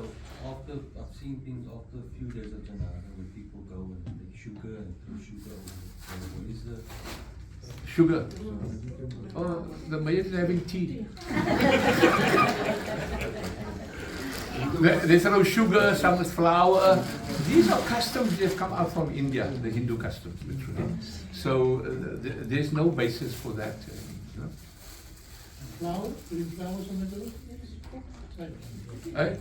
after, I've seen things after a few days of Janazah where people go and take sugar and throw sugar over it. So, what is the... Sugar. Oh, the mayor is having tea. They throw sugar, some with flour. These are customs that have come out from India, the Hindu customs, literally. So there's no basis for that. You know? Flowers, putting flowers on the door? Eh?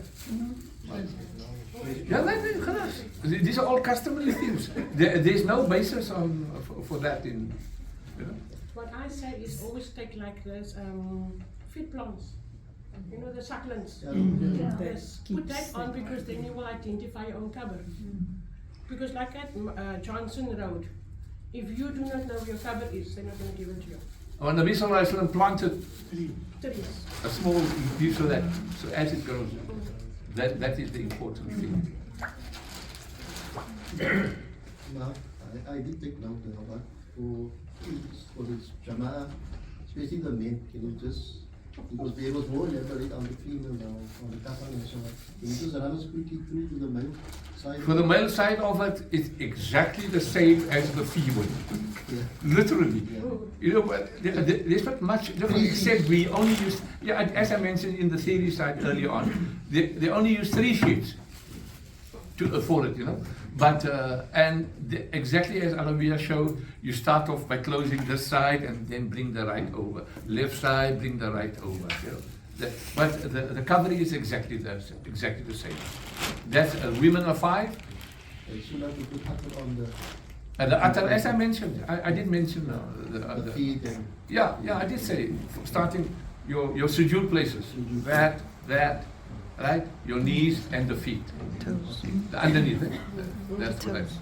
Yeah, these are all customary things. There's no basis for that in. You know? What I say is always take like those feed plants. You know, the succulents. Yes, put that on because then you will identify your own cover. Because like at Johnson Road, if you do not know where your cover is, they're not going to give it to you. When the Nabi Sallallahu Alaihi Wasallam planted Trees. a small piece of that, so as it grows, that is the important thing. Now, I did take note of that for this Jama'ah, especially the men, can you just, because there was more elaborate on the female now, on the kafan and so on. Can you just run us quickly through to the male side? For the male side of it, it's exactly the same as the female. Yeah. Literally. Yeah. You know, but there's not much different except we only use, as I mentioned in the theory side earlier on, they only use 3 sheets to afford it, you know. But, exactly as Alawayah showed, you start off by closing this side and then bring the right over. Left side, bring the right over. You know. But the covering is exactly the same. That's women are 5. And soon have to put upper on The atar, as I mentioned, I did mention the feet and yeah, I did say, starting your sujood places, that, right, your knees and the feet, underneath it, that's what I mentioned.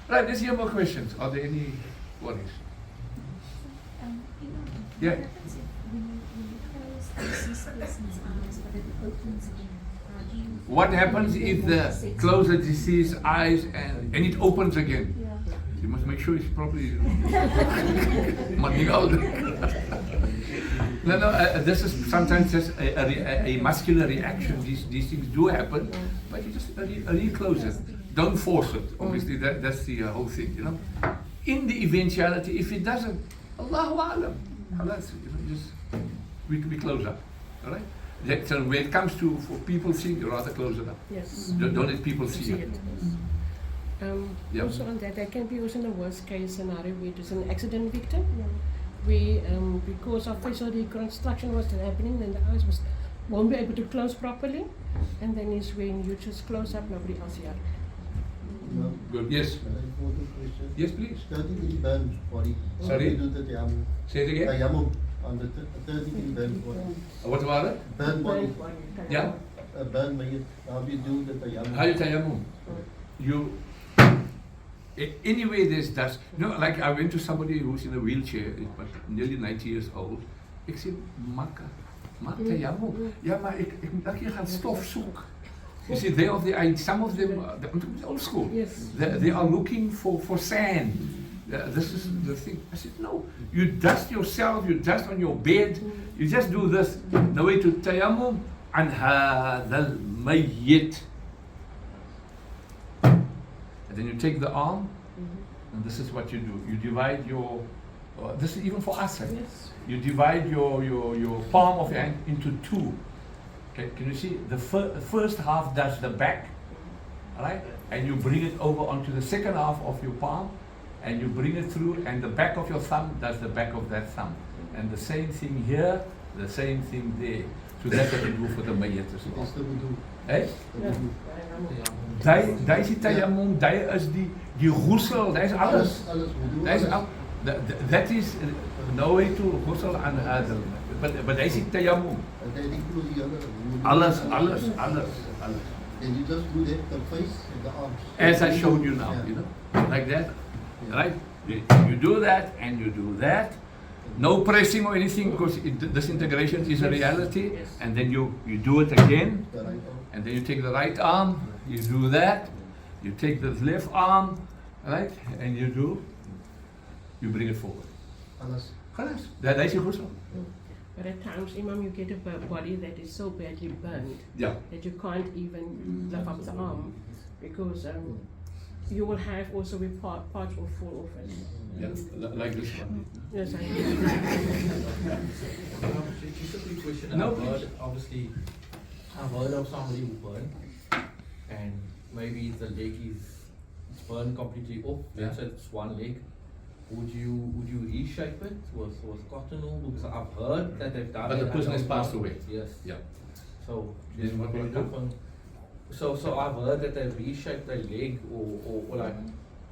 Right, let's hear more questions. Are there any worries? Yeah. What happens if when you close this person's eyes, but it opens again? How do you? What happens if the close the deceased eyes and it opens again? Yeah. You must make sure it's properly out. No, this is sometimes just a muscular reaction. These things do happen, but you just reclose it. Don't force it. Obviously, that's the whole thing, you know. In the eventuality, if it doesn't, Allahu Alam, halas, you know, just we close up, all right. So when it comes to for people seeing, you rather close it up. Yes. Don't let people see it. Yeah. Also on that can be also in the worst case scenario where it is an accident victim. We, because of facial reconstruction was happening, then the eyes won't be able to close properly, and then is when you just close up, nobody else here. Good. Yes. important question. Yes, please. 30 burn body. Sorry? Do the tayammum. Say it again. Tayammum on the 30 burn body. What about it? Burn body. Yeah. Burn mayyit. How do you do the tayammum? How you tayammum? You, Anyway, there's dust. You know, like I went to somebody who's in a wheelchair, but nearly 90 years old. Ik zei, maak tayammum. Ja, maar ik moet elke keer gaan stof zoeken. You see, some of them, old school. Yes. They are looking for sand. This is the thing. I said, no. You dust yourself. You dust on your bed. You just do this. The way to tayammum an hadha al-mayyit. And then you take the arm, and this is what you do. You divide your. This is even for us. Right? Yes. You divide your palm of your hand into two. Okay, can you see? The first half does the back, all right? And you bring it over onto the second half of your palm, and you bring it through, and the back of your thumb does the back of that thumb. And the same thing here, the same thing there. So that's what you do for the mayyat as well. That's the wudu. Hey? Ja. Daar is die tayammum, daar is die ghusl, daar is alles. Alles wudu. Daar is al. That is no way to ghusl an hadha. But daar is die tayammum. And that includes the other wudu. Alles. And you just do that, the face and the arms. As I showed you now, Yeah. you know, like that, right? You do that and you do that. No pressing or anything, because this integration is a reality. Yes. And then you do it again, The right arm. and then you take the right arm, you do that. You take the left arm, right, and you bring it forward. Alles. Khalas. That is your ghusl. But at times, Imam, you get a body that is so badly burned Yeah. that you can't even lift up the arm because you will have also a part will fall off it. Yeah, like this one. Yes, I know. Just a quick question. No, I've heard, obviously, I've heard of somebody who burned, and maybe the leg is burned completely off. Let's say it's one leg. Would you reshape it with cotton wool? Because I've heard that they've done But it. the person has passed away. Yes. Yeah. So Then what do you do? So I've heard that they've reshaped the leg or like,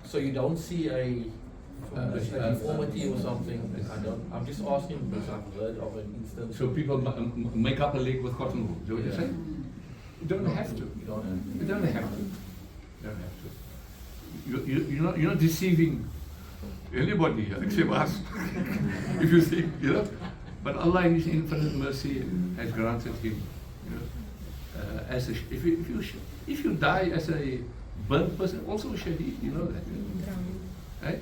so you don't see a deformity or something. I'm just asking because I've heard of an instance. So people make up a leg with cotton wool. Do you know what you're saying? You don't have to. You don't have You don't have to. You don't have to. You're not deceiving anybody here except us. If you think, you know. But Allah in His infinite mercy has granted him, you know, as a, if you die as a burnt person, also a shaheed, you know that. Right?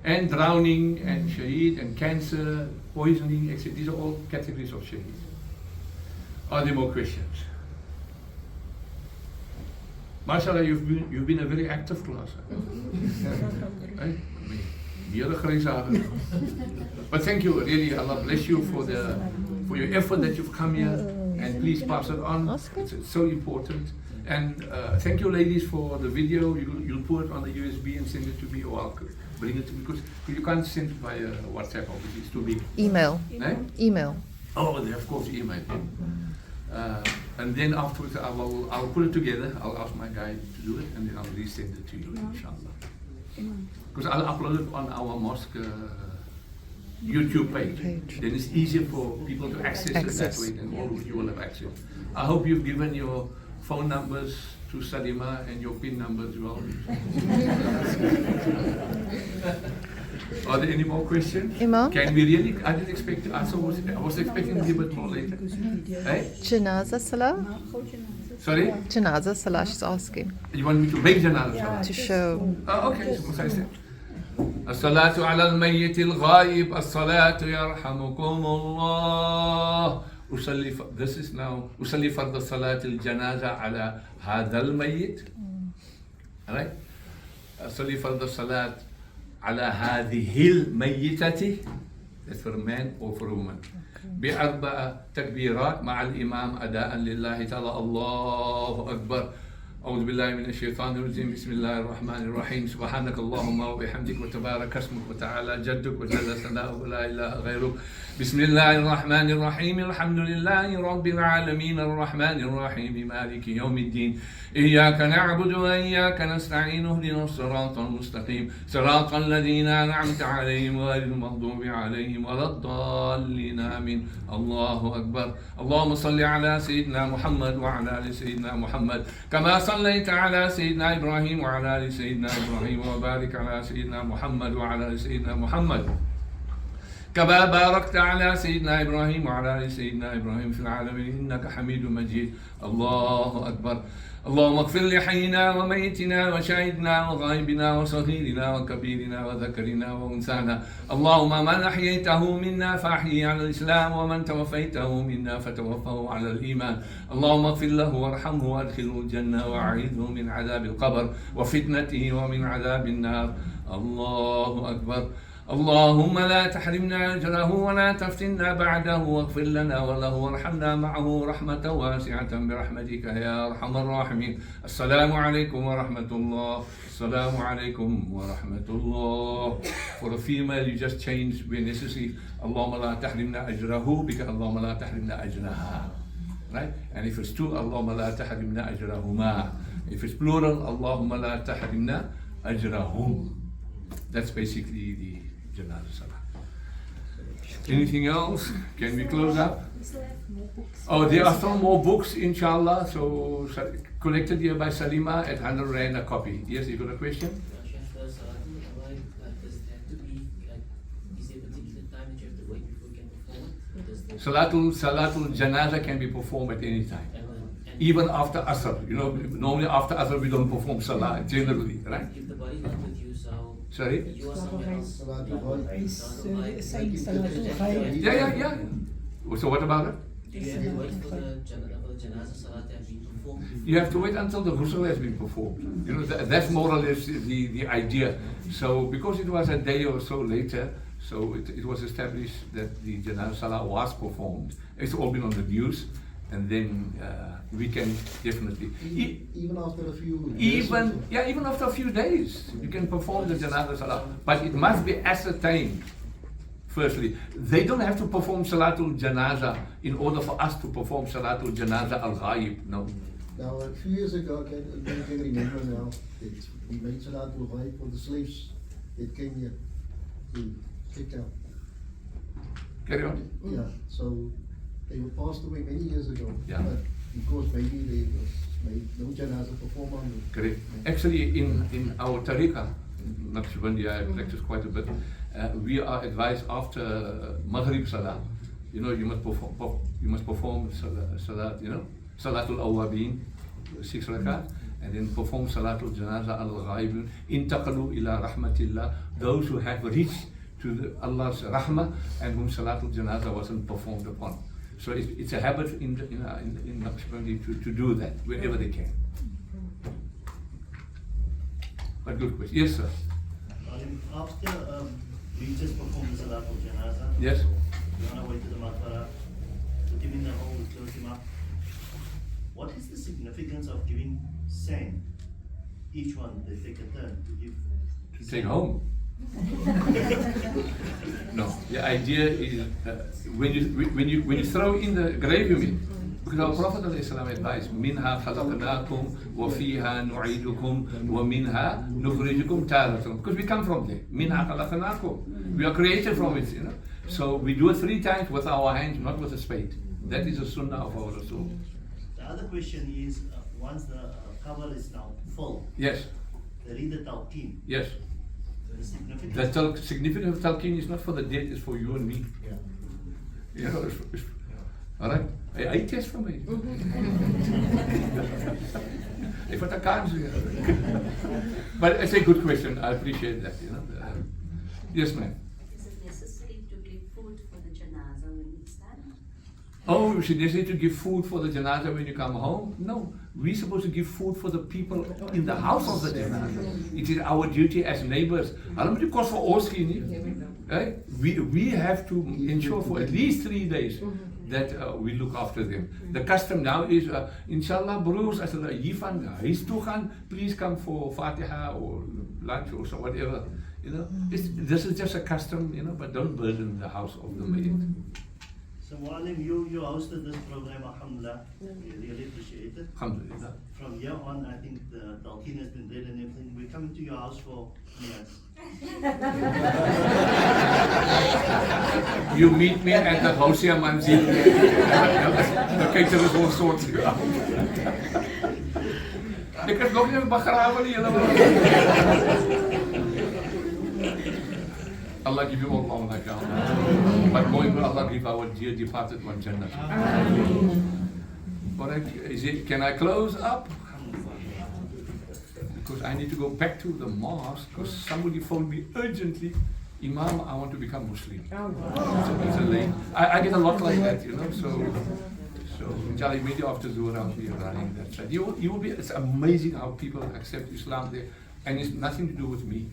And drowning and shaheed and cancer, poisoning, etc. These are all categories of shaheed. Are there more questions? MashaAllah, you've been a very active class. Right? But thank you, really, Allah bless you for your effort that you've come here, and please pass it on. It's so important. And thank you, ladies, for the video. You'll put it on the USB and send it to me, or I'll bring it to me, because you can't send it via WhatsApp, obviously, it's too big. Email. Eh? Email. Oh, of course, email. And then afterwards, I'll put it together. I'll ask my guy to do it, and then I'll resend it to you, inshallah. Because I'll upload it on our mosque YouTube page. Then it's easier for people to access it that way, and all of you will have access. I hope you've given your phone numbers to Salima and your PIN number as well. Are there any more questions? Imam? Can we really? I didn't expect to answer. I was expecting a little bit more later. Hey? Janazah Salah? Sorry? Janazah Salah, she's asking. You want me to make Janazah? To show. Oh, okay. الصلاة على الميت الغائب الصلاة يرحمكم الله This is now أصلي فرض الصلاة الجنازة على هذا الميت. Alright? أصلي فرض الصلاة على هذه الميتة. That's for a man or for a woman. بأربع تكبيرات مع الإمام أداء لله تعالى. الله أكبر. أعوذ بالله من الشيطان الرجيم. بسم الله الرحمن الرحيم. سبحانك اللهم وبحمدك وتبارك اسمك وتعالى جدك وجل ثناؤك ولا إله غيرك. بسم الله الرحمن الرحيم الحمد لله رب العالمين الرحمن الرحيم مالك يوم الدين إياك نعبد وإياك نستعين اهدنا الصراط المستقيم صراط الذين أنعمت عليهم غير المغضوب عليهم ولا الضالين آمين الله أكبر اللهم صل على سيدنا محمد وعلى آل سيدنا محمد كما صليت على سيدنا إبراهيم وعلى آل سيدنا إبراهيم وبارك على سيدنا محمد وعلى آل سيدنا محمد كما باركت على سيدنا إبراهيم وعلى آل سيدنا إبراهيم في العالمين إنك حميد مجيد الله أكبر اللهم اغفر لحينا وميتنا وشاهدنا وغائبنا وصغيرنا وكبيرنا وذكرنا وأنثانا اللهم من أحييته منا فأحيي على الإسلام ومن توفيته منا فتوفه على الإيمان اللهم اغفر له وارحمه وادخله الجنة وأعيذه من عذاب القبر وفتنته ومن عذاب النار الله أكبر اللهم لا تحرمنا أجره ولا تفتنا بعده واغفر لنا وله وارحمنا معه رحمة واسعة برحمتك يا أرحم الراحمين السلام عليكم ورحمة الله السلام عليكم ورحمة الله. For a female you just change where necessary اللهم لا تحرمنا أجره because اللهم لا تحرمنا أجرها, right? And if it's two اللهم لا تحرمنا أجرهما. If it's plural اللهم لا تحرمنا أجرهم. That's basically the Janazah Salah. Anything else? Can we close up? Oh, there are some more books, inshallah. So collected here by Salima at 100 Rand a copy. Yes, you got a question? Does it have to be, is there a particular time that you have to wait before you can perform it? Salatul Janazah can be performed at any time. Even after Asr. You know, normally after Asr we don't perform Salah generally, right? If the body's not with you, so Sorry? you are somewhere else. Yeah. So what about it? Do you have to wait for the Janazah Salah to have been performed? You have to wait until the Ghusl has been performed. You know, that's more or less the idea. So because it was a day or so later, so it was established that the Janazah Salah was performed. It's all been on the news. And then we can definitely even after a few even after a few days you can perform the Janazah Salah, but it must be ascertained. Firstly, they don't have to perform Salatul Janazah in order for us to perform Salatul Janazah al-Ghaib. No. Now a few years ago, I can remember now that we made Salatul Ghaib for the slaves that came here to Cape Town. Carry on. Yeah, so they were passed away many years ago. Yeah. But because maybe there was no Janazah performed on them. Correct. Actually, in our tariqah, Nahklistan, I practice quite a bit. We are advised after Maghrib Salah, you know, you must perform Salat, you know, Salatul Awwabin, 6 rakat, and then perform Salatul Janazah al-Ghaibin, intaqalu ila rahmatillah, those who have reached to Allah's rahmah and whom Salatul Janazah wasn't performed upon. So it's a habit in Nahklistan to do that wherever they can. But good question. Yes, sir. After we just performed the Salatul Janazah. Yes. We on our way to the Maqbara, put him in the hole, we close him up. What is the significance of giving sand? Each one, they take a turn to give. To take home. No, the idea is when you throw in the grave, you mean, because our Prophet ﷺ advised, "Minha khalaqnakum wa fiha nu'idukum wa minha nukhrijukum taratan." Because we come from there. Minha khalaqnakum. We are created from it, you know. So we do it 3 times with our hands, not with a spade. That is the sunnah of our Rasul. The other question is, once the cover is now full. Yes. They read the talqeen. Yes. The significance. The significance of talqeen is not for the dead, it's for you and me. Yeah. You know, all right. I test for me. If I can't, but it's a good question. I appreciate that. You know. Yes, ma'am. Is it necessary to give food for the janazah when it's done? Oh, is it necessary to give food for the janazah when you come home? No. We're supposed to give food for the people in the house of the janazah. It is our duty as neighbors. Right? We have to ensure for at least 3 days that we look after them. The custom now is, inshallah, broers, as hulle hier van huis toe gaan, please come for Fatiha or lunch or so, whatever. You know, this is just a custom, you know, but don't burden the house of the maid. So Mualim, you hosted this program, alhamdulillah. We really appreciate it. Alhamdulillah. From here on, I think the talqeen has been read and everything. We're coming to your house for meals. You meet me at the Hosea Manzil. The caterer is all sorts. Ik heb nog niet begraven hier. Allah give you all long life, but more important, Allah give our dear departed one Jannah. Can I close up? Because I need to go back to the mosque because somebody phoned me urgently. Imam, I want to become Muslim. It's a late. I get a lot like that, you know. So inshallah, immediately after Zuhr, I'll be running that side. You will be. It's amazing how people accept Islam there, and it's nothing to do with me.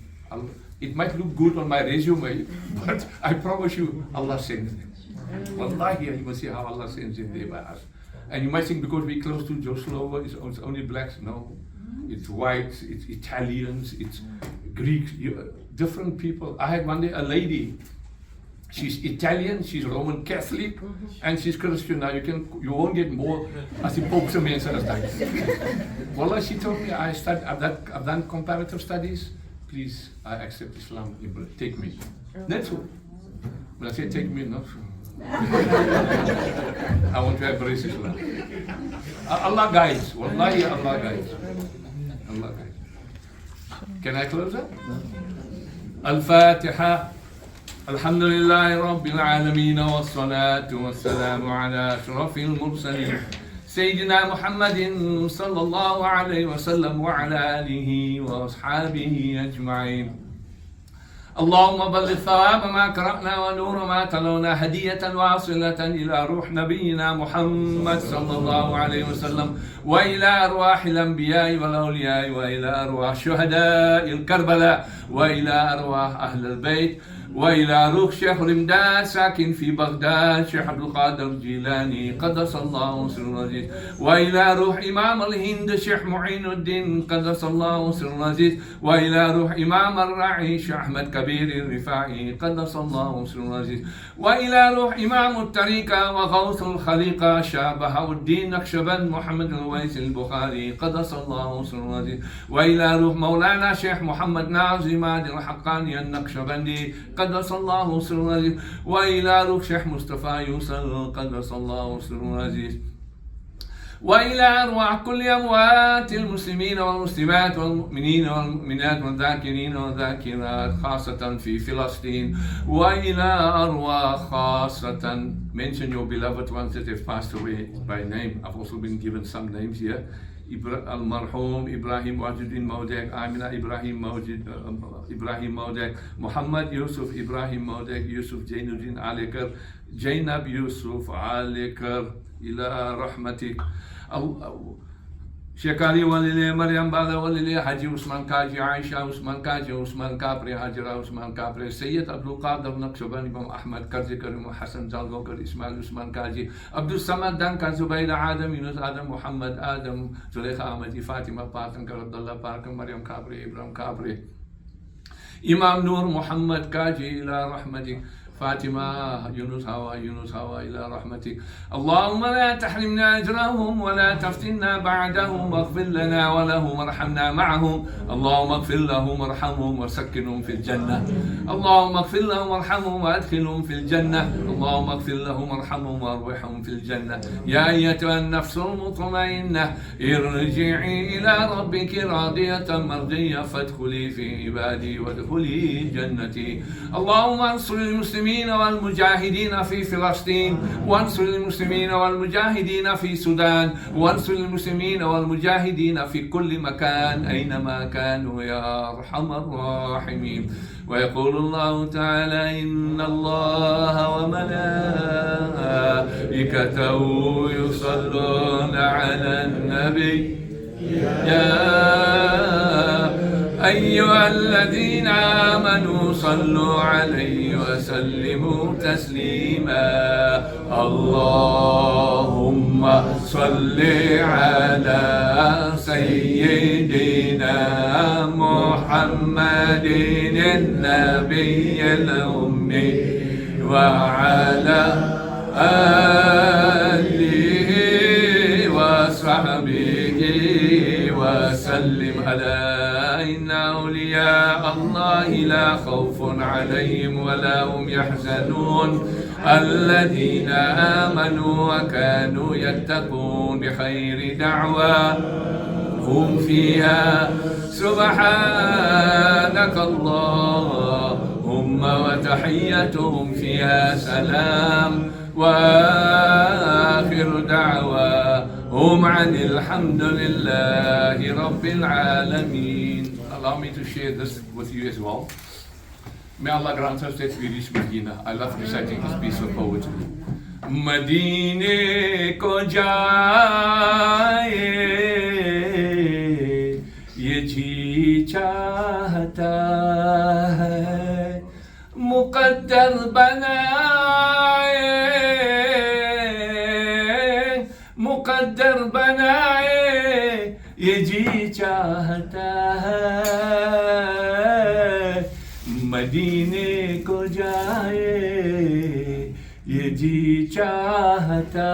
It might look good on my resume, but I promise you, Allah sends them. Wallahi, you must see how Allah sends them there by us. And you might think because we're close to Ghusl, it's only blacks. No, it's whites, it's Italians, it's Greeks, different people. I had one day a lady. She's Italian, she's Roman Catholic, and she's Christian. Now you won't get more as the Pope's mensen as that. Wallah, she told me I've done comparative studies. Please, I accept Islam. Take me. That's all. When I say take me, not I want to embrace Islam. Allah guides. Wallahi, Allah guides. Allah guides. Can I close up? Al-Fatiha. الحمد لله رب العالمين والصلاة والسلام على أشرف المرسلين سيدنا محمد صلى الله عليه وسلم وعلى آله وأصحابه أجمعين. اللهم بلغ ثواب ما قرأنا ونور ما تلونا هدية واصلة إلى روح نبينا محمد صلى الله عليه وسلم وإلى أرواح الأنبياء والأولياء وإلى أرواح شهداء الكربلاء وإلى أرواح أهل البيت وإلى روح شيخ رمدان ساكن في بغداد شيخ عبد القادر الجيلاني قدس الله سر العزيز وإلى روح إمام الهند شيخ معين الدين قدس الله سر العزيز وإلى روح إمام الراعي شيخ أحمد كبير الرفاعي قدس الله سر العزيز وإلى روح إمام الطريقة وغوث الخليقة شاه بهاء الدين نقشبند محمد الويس البخاري قدس الله سر العزيز وإلى روح مولانا شيخ محمد ناظم الحقاني النقشبندي قدس الله سر العزيز وإلى روح شيخ مصطفى يوسف قدس الله سر العزيز وإلى أرواح كل أموات المسلمين والمسلمات والمؤمنين والمؤمنات والذاكرين والذاكرات خاصة في فلسطين وإلى أرواح خاصة mention your beloved ones that have passed away by name. I've also been given some names here. Al-Marhum Ibrahim Wajuddin Maudek, Amina Ibrahim Maudek, Muhammad Yusuf Ibrahim Maudek, Yusuf Jainuddin Alikar, Jainab Yusuf Alikar, ila rahmatik. Sheikh Ali Walele, Maryam Bala Walele, Haji Usman Kaji, Aisha Usman Kaji, Usman Kapre, Hajra Usman Kapre, Sayyid Abdul Qadir Naqshbandi, Imam Ahmad Karzikar, Imam Hassan Jalgokar, Ismail Usman Kaji, Abdul Samad Dankan, Zubayda Adam, Yunus Adam, Muhammad Adam, Zulekha Ahmadi, Fatima Patankar, Abdullah Parkar, Maryam Kapre, Ibrahim Kapre, Imam Nur Muhammad Kaji, ila rahmatik. فاطمة يونس هوا إلى رحمتك. اللهم لا تحرمنا أجرهم ولا تفتنا بعدهم واغفر لنا ولهم وارحمنا معهم. اللهم اغفر لهم وارحمهم وسكنهم في الجنة. اللهم اغفر لهم وارحمهم وادخلهم في الجنة. اللهم اغفر لهم وارحمهم وارحمهم في الجنة. يا أيتها النفس المطمئنة ارجعي إلى ربك راضية مرضية فادخلي في عبادي وادخلي جنتي. اللهم انصر المسلمين والمجاهدين في فلسطين وانصر المسلمين والمجاهدين في السودان وانصر المسلمين والمجاهدين في كل مكان أينما كانوا يا أرحم الراحمين. ويقول الله تعالى إن الله وملائكته يصلون على النبي يا أيها الذين آمنوا صلوا عليه وسلموا تسليما. اللهم صل على سيدنا محمد محمد النبي الأمي وعلى آله وصحبه وسلم. ألا إن أولياء الله لا خوف عليهم ولا هم يحزنون الذين آمنوا وكانوا يتقون بخير دعوى هم فيها سبحانك اللهم وتحيتهم فيها سلام وآخر دعواهم عن الحمد لله رب العالمين. Allow me to share this with you as well. May Allah grant us that we reach Medina. I love reciting this piece of poetry. Medine ko jaaye ye ji chahta hai muqaddar banaye muqaddar banaye ye ji chahta hai Medine ko jaaye ye ji chahta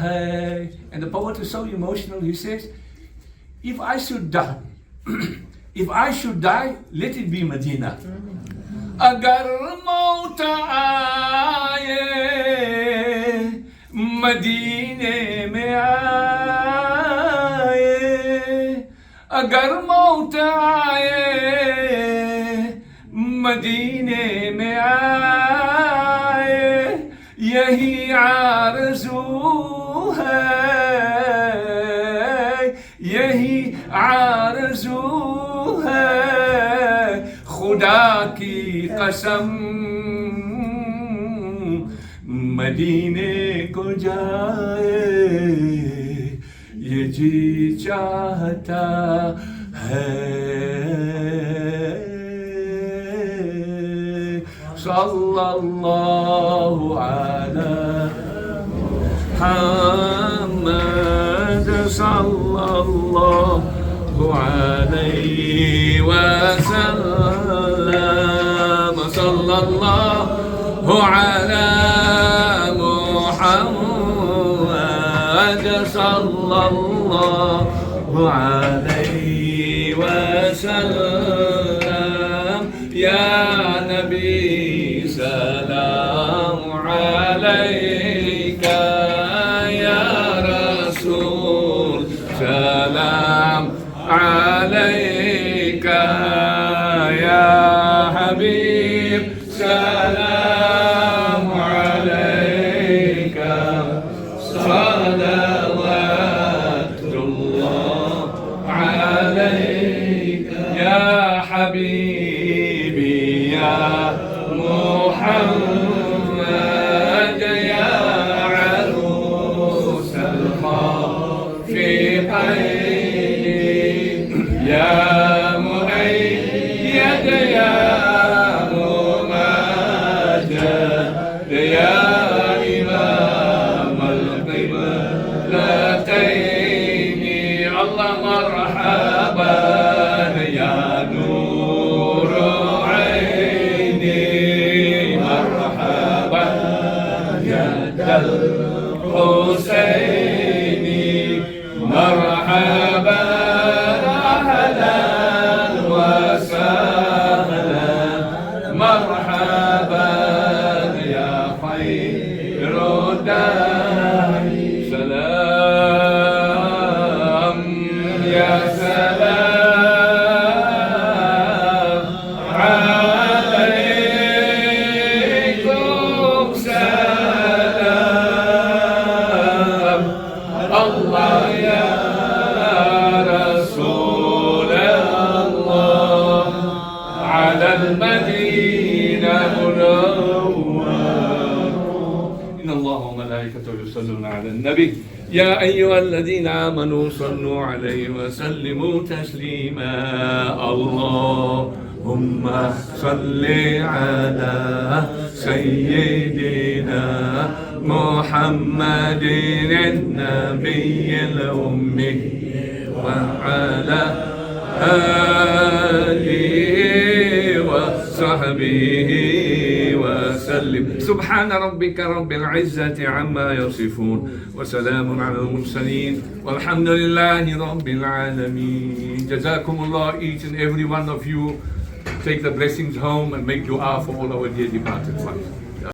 hai. And the poet is so emotional. He says, if I should die, let it be Medina. Agar maut aaye Medine mein aaye, agar maut aaye Medine mein aaye, यही आरज़ू है, यही आरज़ू है, खुदा की कसम मदीने को जाए ये जी चाहता है. Sallallahu ala Muhammad sallallahu alayhi wa sallam. Sallallahu ala Muhammad sallallahu alayhi wa sallam. Ya Nabi salam alayka, ya Rasul salam alayka, ya Habib salam alayka, salawatullah alayka, ya Habib محمد يا عروس الخافقين يا مؤيد يا ممجد يا إمام القبلتين. الله مرحبا يا نور الحسيني مرحبا أهلا وسهلا مرحبا يا خير داعي. سلام يا سلام عليكم سلام الله يا رسول الله على المدينة منور. إن الله وملائكته يصلون على النبي يا أيها الذين آمنوا صلوا عليه وسلموا تسليما. اللهم صل على سيدنا محمد النبي الأمي وعلى آله وصحبه وسلم. سبحان ربك رب العزة عما يصفون وسلام على المرسلين والحمد لله رب العالمين. جزاكم الله, each and every one of you. Take the blessings home and make dua for all our dear departed ones.